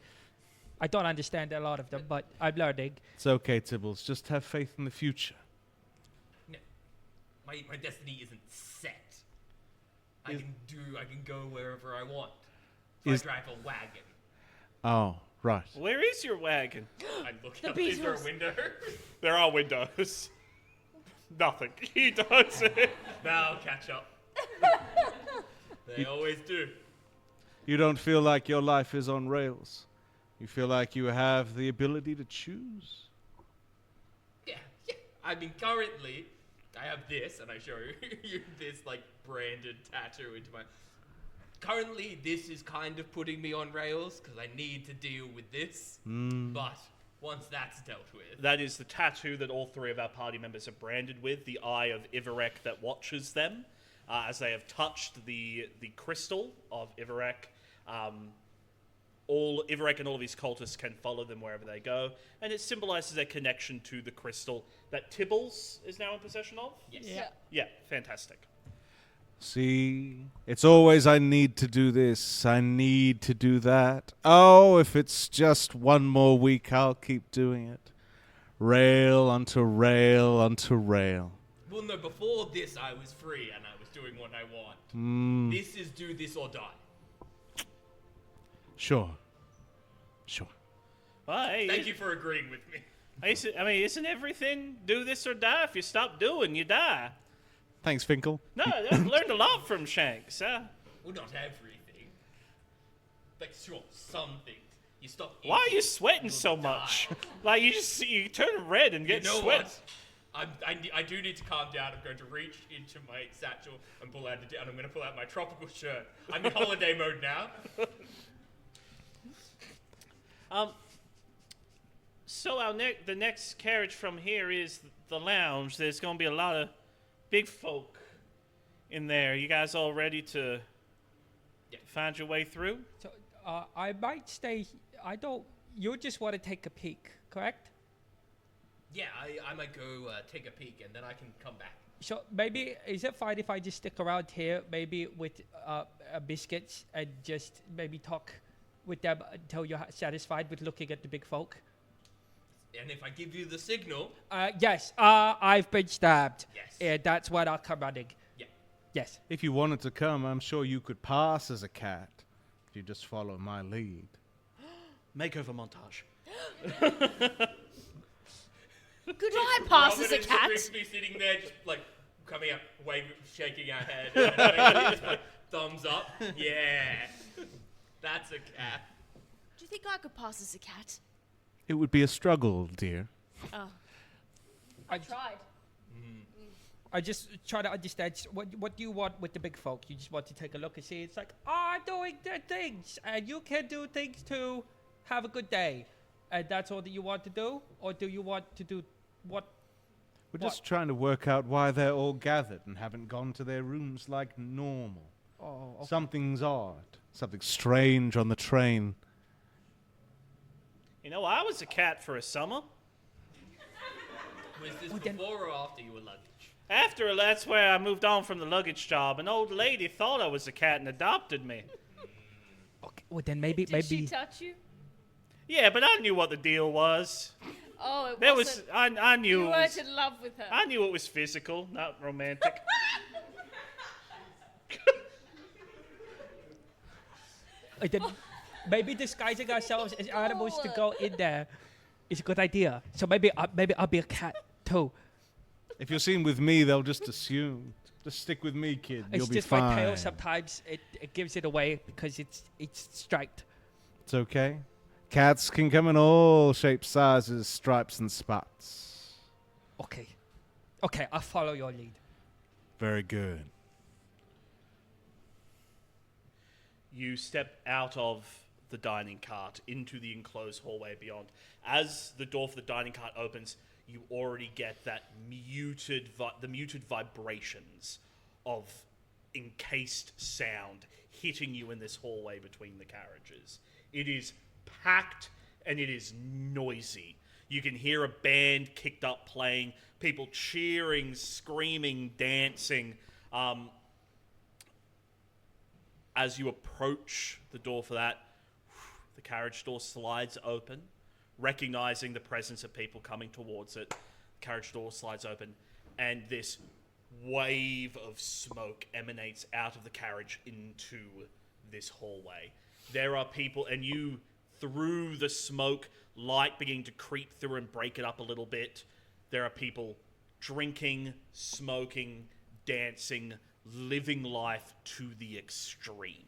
I don't understand a lot of them, but I'm learning. It's okay, Tibbles. Just have faith in the future. No, my destiny isn't set. I can go wherever I want. So I drive a wagon. Oh, right. Where is your wagon? I look The up. Is there a Beatles. window? There are windows. Nothing. He does it. Now catch up. They always do. You don't feel like your life is on rails. You feel like you have the ability to choose. Yeah. I mean, currently, I have this, and I show you this, like, branded tattoo into my... Currently, this is kind of putting me on rails, because I need to deal with this. But once that's dealt with... That is the tattoo that all three of our party members are branded with, the eye of Aberrate that watches them. As they have touched the crystal of Aberrate, Aberrate and all of his cultists can follow them wherever they go, and it symbolizes their connection to the crystal that Tibbles is now in possession of. Yes. Yeah. Yeah, fantastic. See, it's always I need to do this, I need to do that. Oh, if it's just one more week, I'll keep doing it. Rail onto rail onto rail. Well, no, before this, I was free, and I was doing what I want. This is do this or die. Sure. Well, hey, Thank you for agreeing with me. I mean, isn't everything do this or die? If you stop doing, you die. Thanks, Finkel. No, I've learned a lot from Shanks. Well, not everything. Like, sure, some things. You stop Why are eating, you sweating you'll so die. much? Like, you turn red and get You know sweat. what? I do need to calm down. I'm going to reach into my satchel and pull out and I'm going to pull out my tropical shirt. I'm in holiday mode now. So the next carriage from here is the lounge. There's going to be a lot of big folk in there. You guys all ready to find your way through? So, I might stay. You just want to take a peek, correct? Yeah, I might go take a peek and then I can come back. So maybe is it fine if I just stick around here, maybe with biscuits, and just maybe talk with them until you're satisfied with looking at the big folk? And if I give you the signal, Yes. I've been stabbed. Yes. And that's when I'll come running. yeah. Yes. If you wanted to come, I'm sure you could pass as a cat. If you just follow my lead. Makeover montage. Could I pass Robin as a and cat? Crispy sitting there, just like coming up, waving, shaking our head, and just like thumbs up. Yeah, that's a cat. Do you think I could pass as a cat? It would be a struggle, dear. Oh, I tried. I just try to understand what do you want with the big folk? You just want to take a look and see. It's like, I'm doing their things, and you can do things too. Have a good day. And that's all that you want to do? Or do you want to do what? We're just trying to work out why they're all gathered and haven't gone to their rooms like normal. Oh, okay. Something's odd. Something strange on the train. You know, I was a cat for a summer. Was this then- before or after you were luggage? After that's where I moved on from the luggage job. An old lady thought I was a cat and adopted me. Okay. Well, then maybe Did she touch you? Yeah, but I knew what the deal was. Oh, it There wasn't. was I knew You it weren't was, in love with her. I knew it was physical, not romantic. then maybe disguising ourselves as animals to go in there is a good idea. So maybe I'll be a cat too. If you're seen with me, they'll just assume. Just stick with me, kid. It's You'll be just fine. my tail. Sometimes it gives it away because it's striped. It's okay. Cats can come in all shapes, sizes, stripes, and spots. Okay, I'll follow your lead. Very good. You step out of the dining cart into the enclosed hallway beyond. As the door for the dining cart opens, you already get that muted vibrations of encased sound hitting you in this hallway between the carriages. It is packed and it is noisy. You can hear a band kicked up playing, people cheering, screaming, dancing. As you approach the door for that, the carriage door slides open, recognizing the presence of people coming towards it. The carriage door slides open, and this wave of smoke emanates out of the carriage into this hallway. There are people, and you, through the smoke, light beginning to creep through and break it up a little bit. There are people drinking, smoking, dancing, living life to the extreme.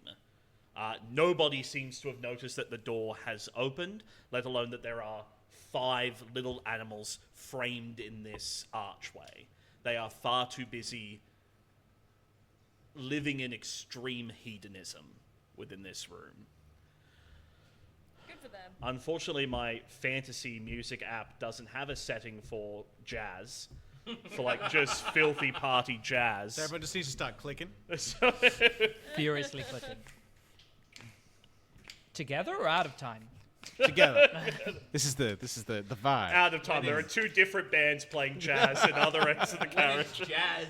Nobody seems to have noticed that the door has opened, let alone that there are 5 little animals framed in this archway. They are far too busy living in extreme hedonism within this room. Good for them. Unfortunately, my fantasy music app doesn't have a setting for jazz, for like just filthy party jazz. So everyone just needs to start clicking. So- Furiously clicking. Together or out of time? Together. This is the vibe. out of time. There are 2 different bands playing jazz at other ends of the When it's carriage. jazz,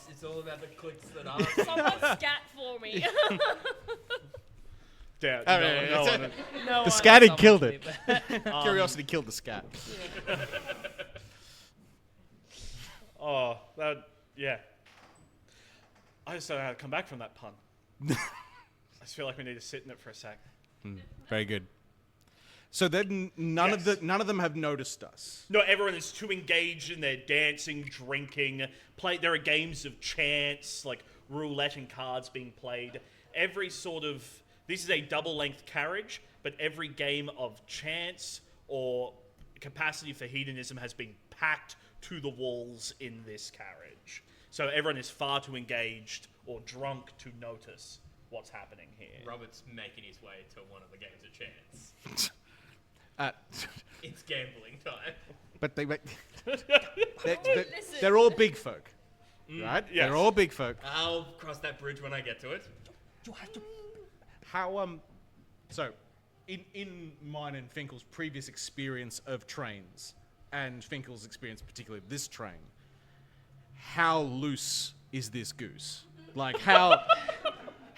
it's all about the clicks that are. Someone scat for me. Yeah, Oh, no, yeah, no yeah, one- No, The scatting killed it. it. Curiosity killed the scat. Oh, that, yeah. I just don't know how to come back from that pun. I just feel like we need to sit in it for a sec. Very good. So then none Yes. of them have noticed us. No, everyone is too engaged in their dancing, drinking. There are games of chance, like roulette and cards being played. This is a double-length carriage, but every game of chance or capacity for hedonism has been packed to the walls in this carriage. So everyone is far too engaged or drunk to notice what's happening here. Robert's making his way to one of the games of chance. Uh, It's gambling time. but Listen. they're all big folk, right? yes. They're all big folk. I'll cross that bridge when I get to it. You have to. How so in mine and Finkel's previous experience of trains, and Finkel's experience particularly of this train, how loose is this goose? Like how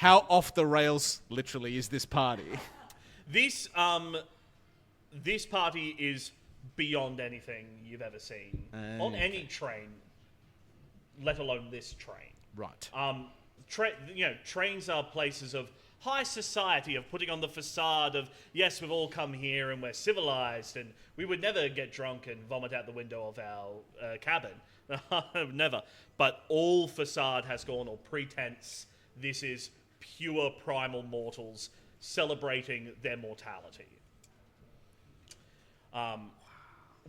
off the rails literally is this party? This party is beyond anything you've ever seen on any train, let alone this train. Right. Trains are places of high society, of putting on the facade of, yes, we've all come here and we're civilized and we would never get drunk and vomit out the window of our cabin. Never. But all facade has gone, or pretense. This is pure primal mortals celebrating their mortality.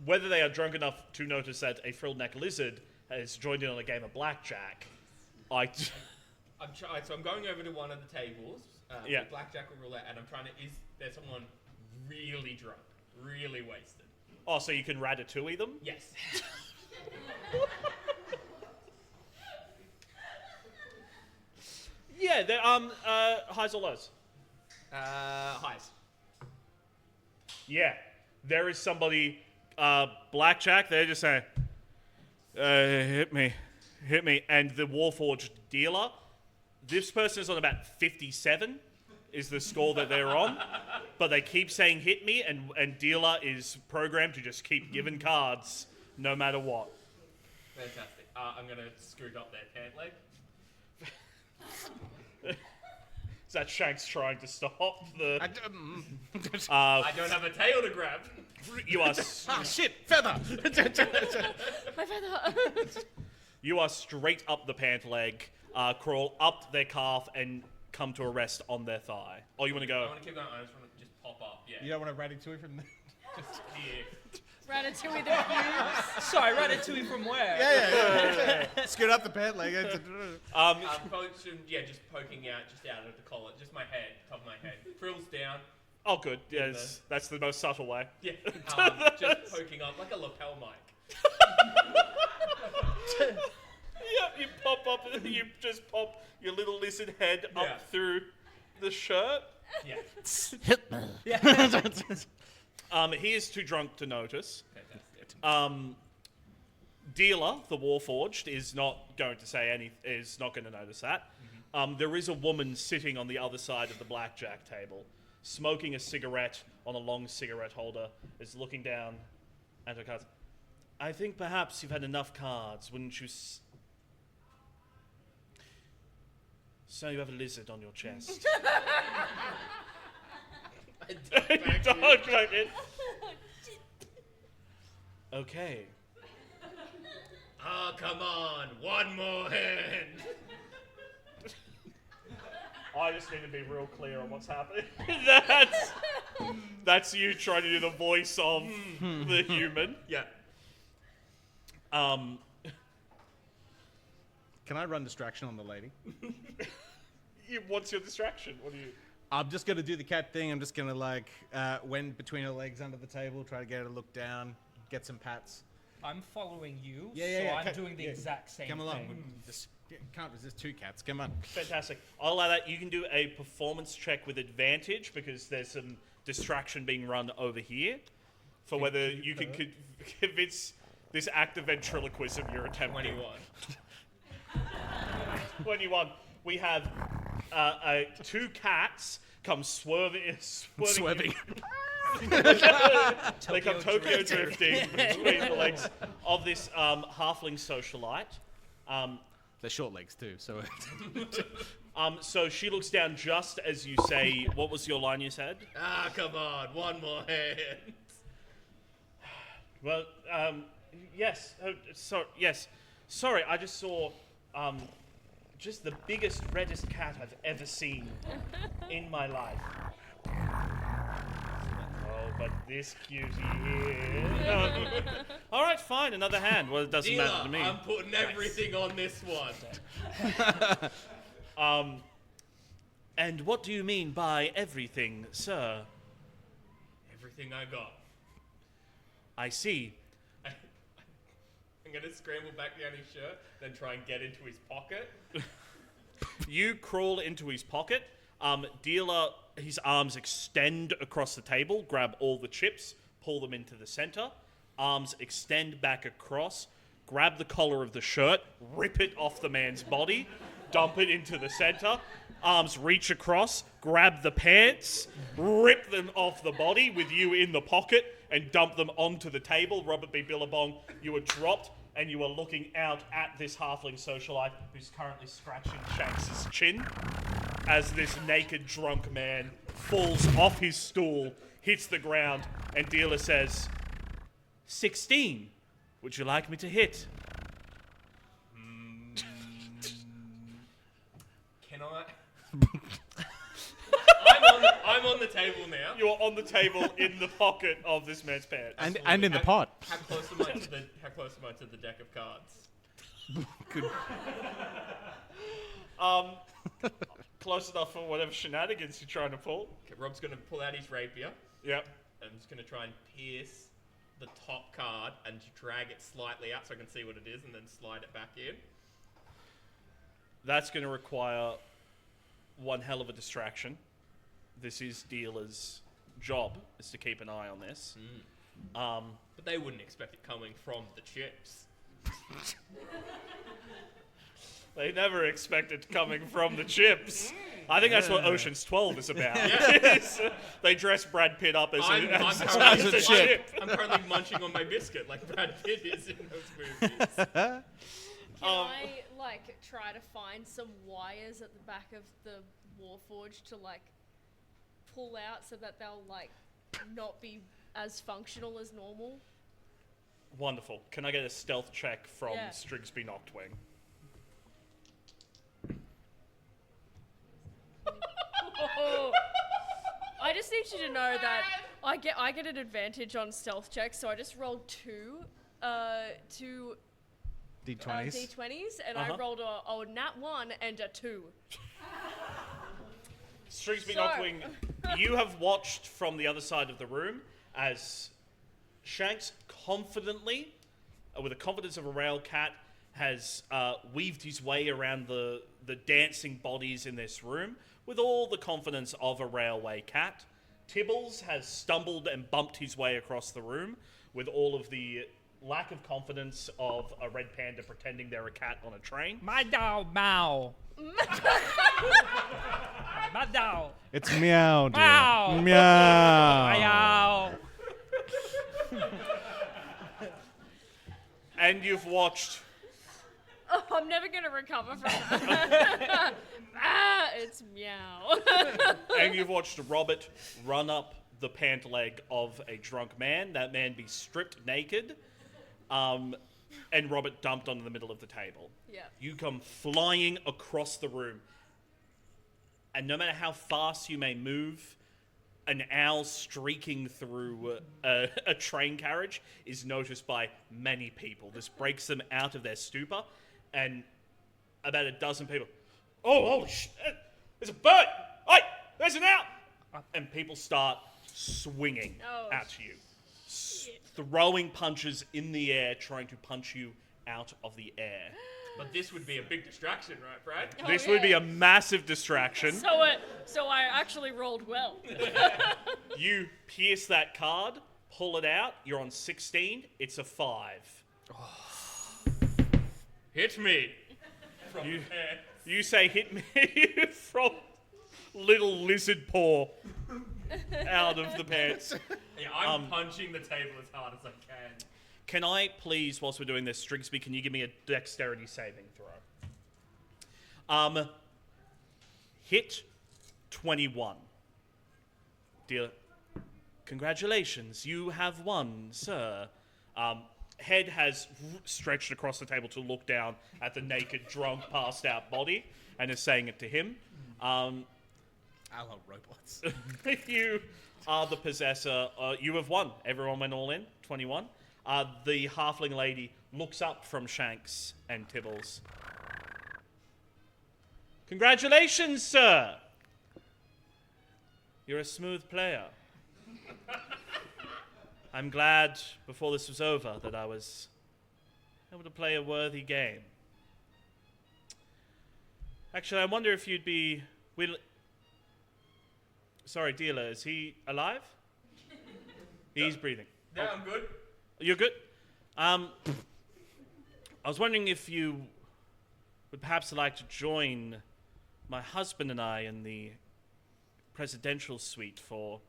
Whether they are drunk enough to notice that a frilled neck lizard has joined in on a game of blackjack, So I'm going over to one of the tables, Yeah. with blackjack or roulette, and I'm trying to. Is there someone really drunk, really wasted? Oh, so you can ratatouille them? Yes. Yeah, they're highs or lows. Highs. Yeah, there is somebody, blackjack, they're just saying, hit me, and the warforged dealer, this person is on about 57, is the score that they're on, but they keep saying hit me, and dealer is programmed to just keep giving cards, no matter what. Fantastic. I'm gonna scoot up their pant leg. Is that Shanks trying to stop the... I don't have a tail to grab. You are... Shit, feather. My feather. You are straight up the pant leg, crawl up their calf, and come to a rest on their thigh. Oh, you want to I go? want to keep going. I just want to just pop up. Yeah. You don't want to ratatouille from there? Just here. Ratatouille the pubes. Sorry, Ratatouille from where? Yeah. Scoot up the pant leg. Just poking out, just out of the collar, just my head, top of my head, frills down. Oh, good. Yes, that's the most subtle way. Yeah. Just poking up like a lapel mic. Yeah, you pop up and you just pop your little lizard head Yeah. up through the shirt. Yeah. He is too drunk to notice. Fantastic. Dealer, the warforged, is not going to say any. Is not going to notice that. There is a woman sitting on the other side of the blackjack table, smoking a cigarette on a long cigarette holder. Is looking down at her cards. I think perhaps you've had enough cards, wouldn't you? So you have a lizard on your chest. Don't joke it. Okay. Oh, come on. One more hand. I just need to be real clear on what's happening. That's you trying to do the voice of the human. Yeah. Can I run distraction on the lady? What's your distraction? What do you... I'm just going to do the cat thing. I'm just going to, wend between her legs under the table, try to get her to look down, get some pats. I'm following you, Yeah. so I'm Ca- doing the yeah. exact same Come along. thing. Just can't resist two cats. Come on. Fantastic. I'll allow that. You can do a performance check with advantage because there's some distraction being run over here for whether you can convince this act of ventriloquism you're attempting. 21. We have two cats come swerving. They come Tokyo drifting between the legs of this halfling socialite. They're short legs too, so... So she looks down just as you say, what was your line you said? Ah, come on, one more hand. Well, yes. Yes. Sorry, I just saw, just the biggest, reddest cat I've ever seen in my life. Oh, but this cutie here. All right, fine, another hand. Well, it doesn't matter to me. I'm putting everything on this one. And what do you mean by everything, sir? Everything I got. I see. I'm gonna scramble back down his shirt, then try and get into his pocket. You crawl into his pocket. Dealer, his arms extend across the table, grab all the chips, pull them into the center. Arms extend back across, grab the collar of the shirt, rip it off the man's body, dump it into the center. Arms reach across, grab the pants, rip them off the body with you in the pocket, and dump them onto the table. Robert B. Billabong, you are dropped, and you are looking out at this halfling socialite who's currently scratching Shanks' chin as this naked drunk man falls off his stool, hits the ground, and Dealer says, 16. Would you like me to hit? Can I? I'm on the table now. You are on the table in the pocket of this man's pants. And in the pot. How close am I to the deck of cards? Good. Close enough for whatever shenanigans you're trying to pull. Okay, Rob's gonna pull out his rapier. Yep. I'm just gonna try and pierce the top card and drag it slightly out so I can see what it is, and then slide it back in. That's going to require one hell of a distraction. This is Dealer's job, is to keep an eye on this. But they wouldn't expect it coming from the chips. They never expect it coming from the chips. I think that's what Ocean's 12 is about. They dress Brad Pitt up as a chip. I'm currently munching on my biscuit like Brad Pitt is in those movies. Can I, like, try to find some wires at the back of the warforged to, like, pull out so that they'll, like, not be as functional as normal? Wonderful. Can I get a stealth check from Yeah. Strigsby Noctwing? I just need you to know that I get an advantage on stealth checks, so I just rolled two D20s. D20s, and I rolled a nat 1 and a 2. Strigsby Noctwing, you have watched from the other side of the room as Shanks confidently, with the confidence of a rail cat, has weaved his way around the dancing bodies in this room with all the confidence of a railway cat. Tibbles has stumbled and bumped his way across the room with all of the lack of confidence of a red panda pretending they're a cat on a train. My dog, Mao. My dog. It's meow, dear. Meow. Meow. Meow. And you've watched... Oh, I'm never gonna recover from that. It's meow. And you've watched Robert run up the pant leg of a drunk man, that man be stripped naked, and Robert dumped onto the middle of the table. Yeah. You come flying across the room, and no matter how fast you may move, an owl streaking through a train carriage is noticed by many people. This breaks them out of their stupor, and about a dozen people, oh, holy shit, there's a bird! Hey, there's an owl! And people start swinging at you, throwing punches in the air, trying to punch you out of the air. But this would be a big distraction, right, Brad? This would be a massive distraction. So I actually rolled well. You pierce that card, pull it out, you're on 16, it's a 5. Hit me. From the pants. You say hit me from little lizard paw out of the pants. Yeah, I'm punching the table as hard as I can. Can I please, whilst we're doing this, Strigsby, can you give me a dexterity saving throw? Hit 21. Dear, congratulations, you have won, sir. Head has stretched across the table to look down at the naked, drunk, passed out body and is saying it to him. I love robots. You are the possessor. You have won. Everyone went all in. 21. The halfling lady looks up from Shanks and Tibbles. Congratulations, sir. You're a smooth player. I'm glad before this was over that I was able to play a worthy game. Actually, I wonder if you'd be willing... Sorry, dealer, is he alive? He's breathing. Yeah, I'm good. You're good? I was wondering if you would perhaps like to join my husband and I in the presidential suite for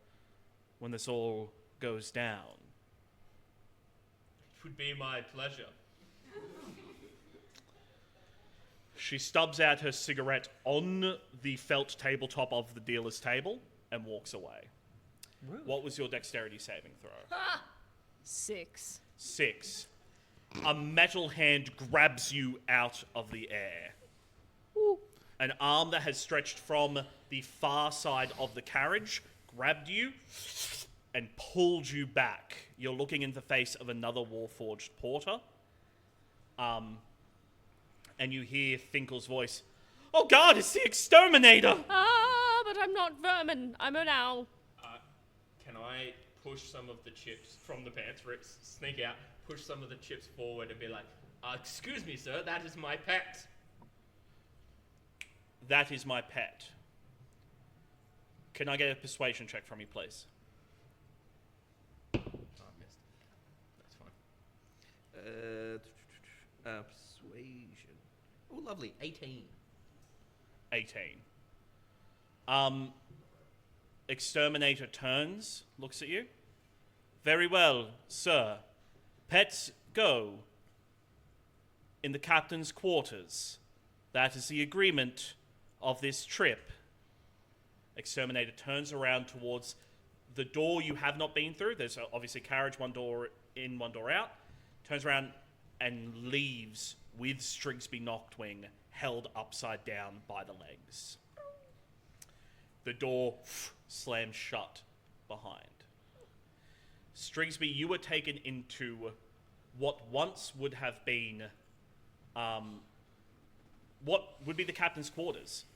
when this all goes down. It would be my pleasure. She stubs out her cigarette on the felt tabletop of the dealer's table and walks away. What was your dexterity saving throw? 6. 6. A metal hand grabs you out of the air. An arm that has stretched from the far side of the carriage grabbed you and pulled you back. You're looking in the face of another warforged porter. And you hear Finkel's voice. Oh God, it's the exterminator! Ah, but I'm not vermin. I'm an owl. Can I push some of the chips from the pants rips, sneak out, push some of the chips forward and be like, excuse me, sir, that is my pet. That is my pet. Can I get a persuasion check from you, please? Oh, I missed. That's fine. Persuasion. Oh, lovely. 18. 18. Exterminator turns, looks at you. Very well, sir. Pets go in the captain's quarters. That is the agreement of this trip. Exterminator turns around towards the door you have not been through. There's obviously carriage, one door in, one door out. Turns around and leaves with Strigsby Noctwing held upside down by the legs. The door slams shut behind. Strigsby, you were taken into what once would have been what would be the captain's quarters.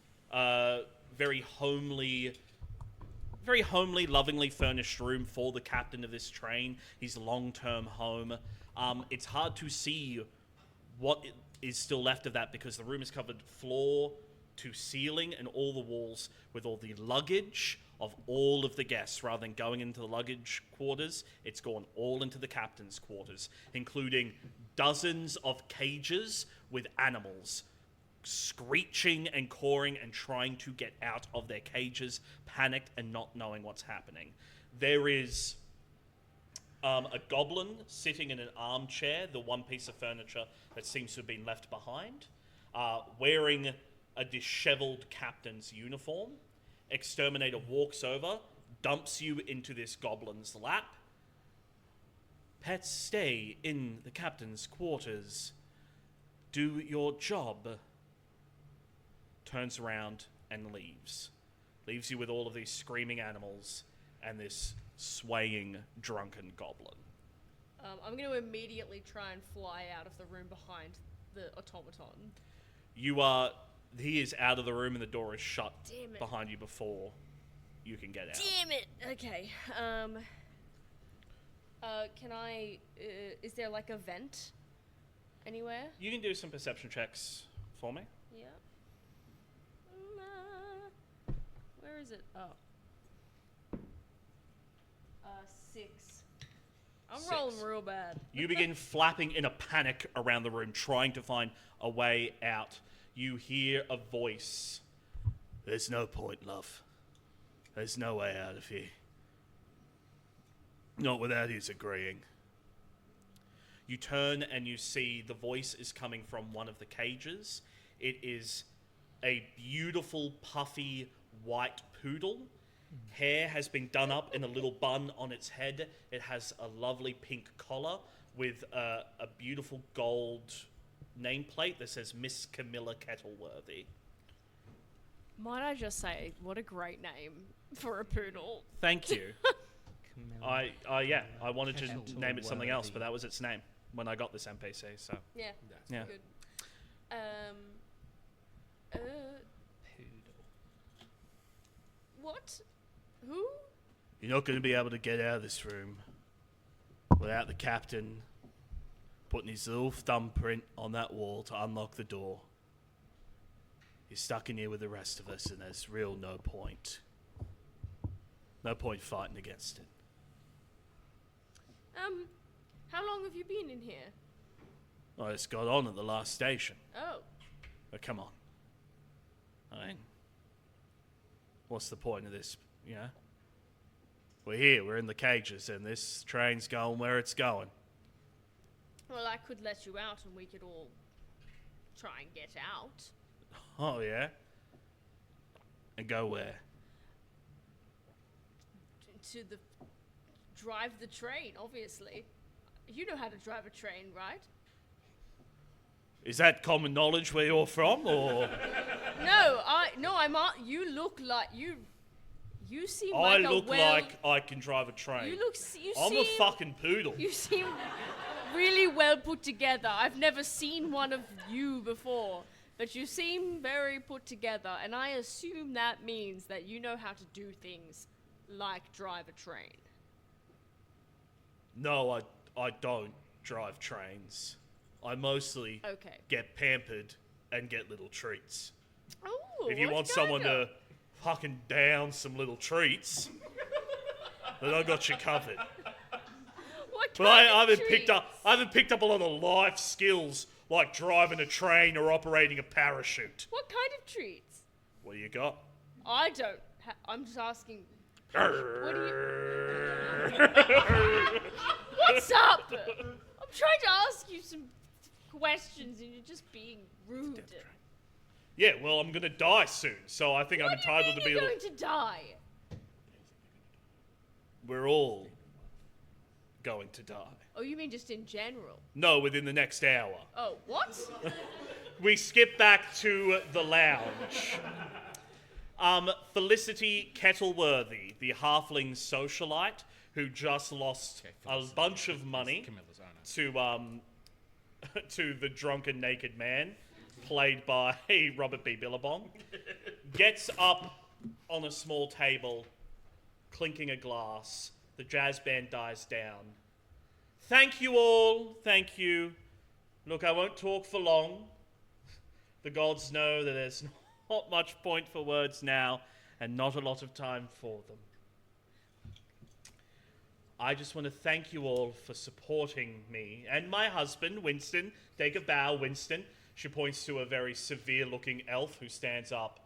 Very homely, lovingly furnished room for the captain of this train, his long-term home. It's hard to see what is still left of that because the room is covered floor to ceiling and all the walls with all the luggage of all of the guests. Rather than going into the luggage quarters, it's gone all into the captain's quarters, including dozens of cages with animals screeching and cawing and trying to get out of their cages, panicked and not knowing what's happening. There is a goblin sitting in an armchair, the one piece of furniture that seems to have been left behind, wearing a disheveled captain's uniform. Exterminator walks over, dumps you into this goblin's lap. Pets, stay in the captain's quarters. Do your job. Turns around and leaves. Leaves you with all of these screaming animals and this swaying, drunken goblin. I'm going to immediately try and fly out of the room behind the automaton. He is out of the room and the door is shut Damn it. behind you before you can get out. Damn it! Okay. Can I... is there like a vent anywhere? You can do some perception checks for me. Yeah. Where is it? Oh. 6. I'm 6. rolling real bad. You begin flapping in a panic around the room, trying to find a way out. You hear a voice. There's no point, love. There's no way out of here. Not without his agreeing. You turn and you see the voice is coming from one of the cages. It is a beautiful, puffy, white poodle. Hair has been done up in a little bun on its head. It has a lovely pink collar with a beautiful gold nameplate that says Miss Camilla Kettleworthy. Might I just say, what a great name for a poodle. Thank you. I wanted to name it something else, but that was its name when I got this NPC. So Yeah. yeah. Good. Poodle. What? Who? You're not going to be able to get out of this room without the captain putting his little thumbprint on that wall to unlock the door. You're stuck in here with the rest of us, and there's real no point. No point fighting against it. How long have you been in here? I just got on at the last station. Oh. But come on. I mean, what's the point of this, you know? We're here, we're in the cages, and this train's going where it's going. Well, I could let you out and we could all try and get out. Oh, yeah? And go where? To the... drive the train, obviously. You know how to drive a train, right? Is that common knowledge where you're from, or...? You look like... You seem I like look like I can drive a train. I'm a fucking poodle. You seem really well put together. I've never seen one of you before, but you seem very put together, and I assume that means that you know how to do things like drive a train. No, I don't drive trains. I mostly get pampered and get little treats. Oh, If you want someone to fucking down some little treats, then I got you covered. What But kind I of haven't picked up a lot of life skills like driving a train or operating a parachute. What kind of treats? What do you got? I don't. I'm just asking. What do you? What's up? I'm trying to ask you some questions and you're just being rude. Yeah, well, I'm gonna die soon, so I think I'm entitled to be. You're going to die. We're all going to die. Oh, you mean just in general? No, within the next hour. Oh, what? We skip back to the lounge. Felicity Kettleworthy, the halfling socialite who just lost a bunch of money to the drunken naked man, played by Robert B. Billabong, gets up on a small table, clinking a glass. The jazz band dies down. Thank you all. Thank you. Look, I won't talk for long. The gods know that there's not much point for words now, and not a lot of time for them. I just want to thank you all for supporting me and my husband, Winston. Take a bow, Winston. She points to a very severe-looking elf who stands up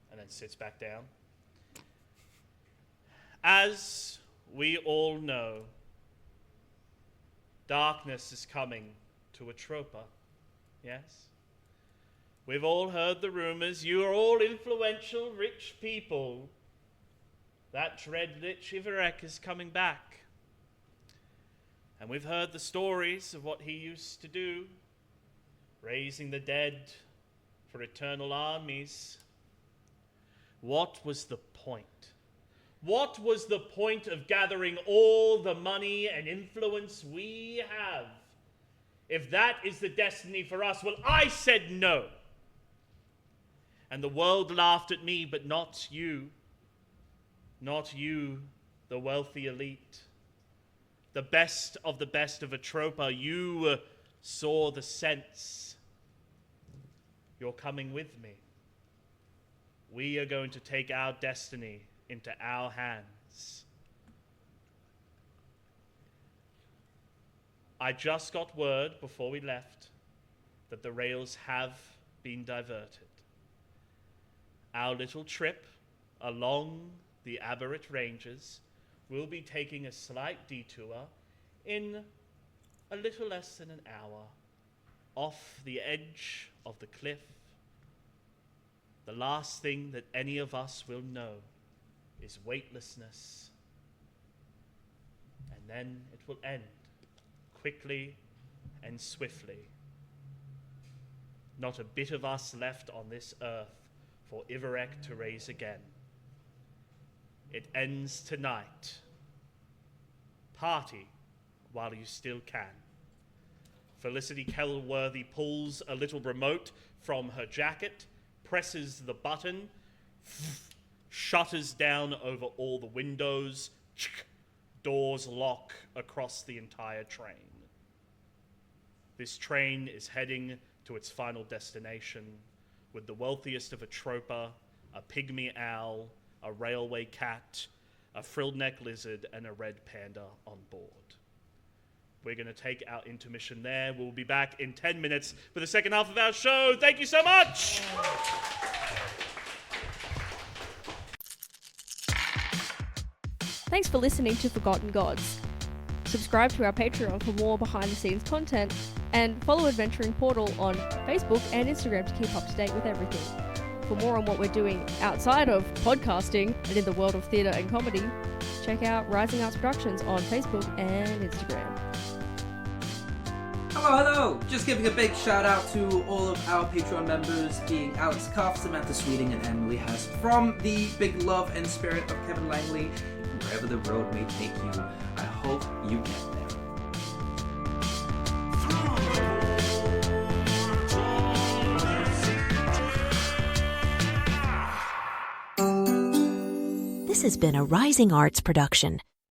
and then sits back down. As we all know, darkness is coming to Atropa. Yes? We've all heard the rumors. You are all influential, rich people. That dread Lich Ivarek is coming back. And we've heard the stories of what he used to do, raising the dead for eternal armies. What was the point? What was the point of gathering all the money and influence we have? If that is the destiny for us, well, I said no. And the world laughed at me, but not you. Not you, the wealthy elite. The best of Atropa. You saw the sense. You're coming with me. We are going to take our destiny into our hands. I just got word before we left that the rails have been diverted. Our little trip along the Aberrate Ranges will be taking a slight detour in a little less than an hour off the edge of the cliff the last thing that any of us will know is weightlessness. And then it will end, quickly and swiftly. Not a bit of us left on this earth for Aberrate to raise again. It ends tonight. Party while you still can. Felicity Kellworthy pulls a little remote from her jacket, presses the button, shutters down over all the windows, doors lock across the entire train. This train is heading to its final destination with the wealthiest of Atropa, a pygmy owl, a railway cat, a frilled-neck lizard, and a red panda on board. We're going to take our intermission there. We'll be back in 10 minutes for the second half of our show. Thank you so much! Thanks for listening to Forgotten Gods. Subscribe to our Patreon for more behind-the-scenes content, and follow Adventuring Portal on Facebook and Instagram to keep up to date with everything. For more on what we're doing outside of podcasting and in the world of theatre and comedy, check out Rising Arts Productions on Facebook and Instagram. Hello! Just giving a big shout out to all of our Patreon members, being Alex Cuff, Samantha Sweeting, and Emily Hess, from the big love and spirit of Kevin Langley. Wherever the road may take you, I hope you get there. This has been a Rising Arts production.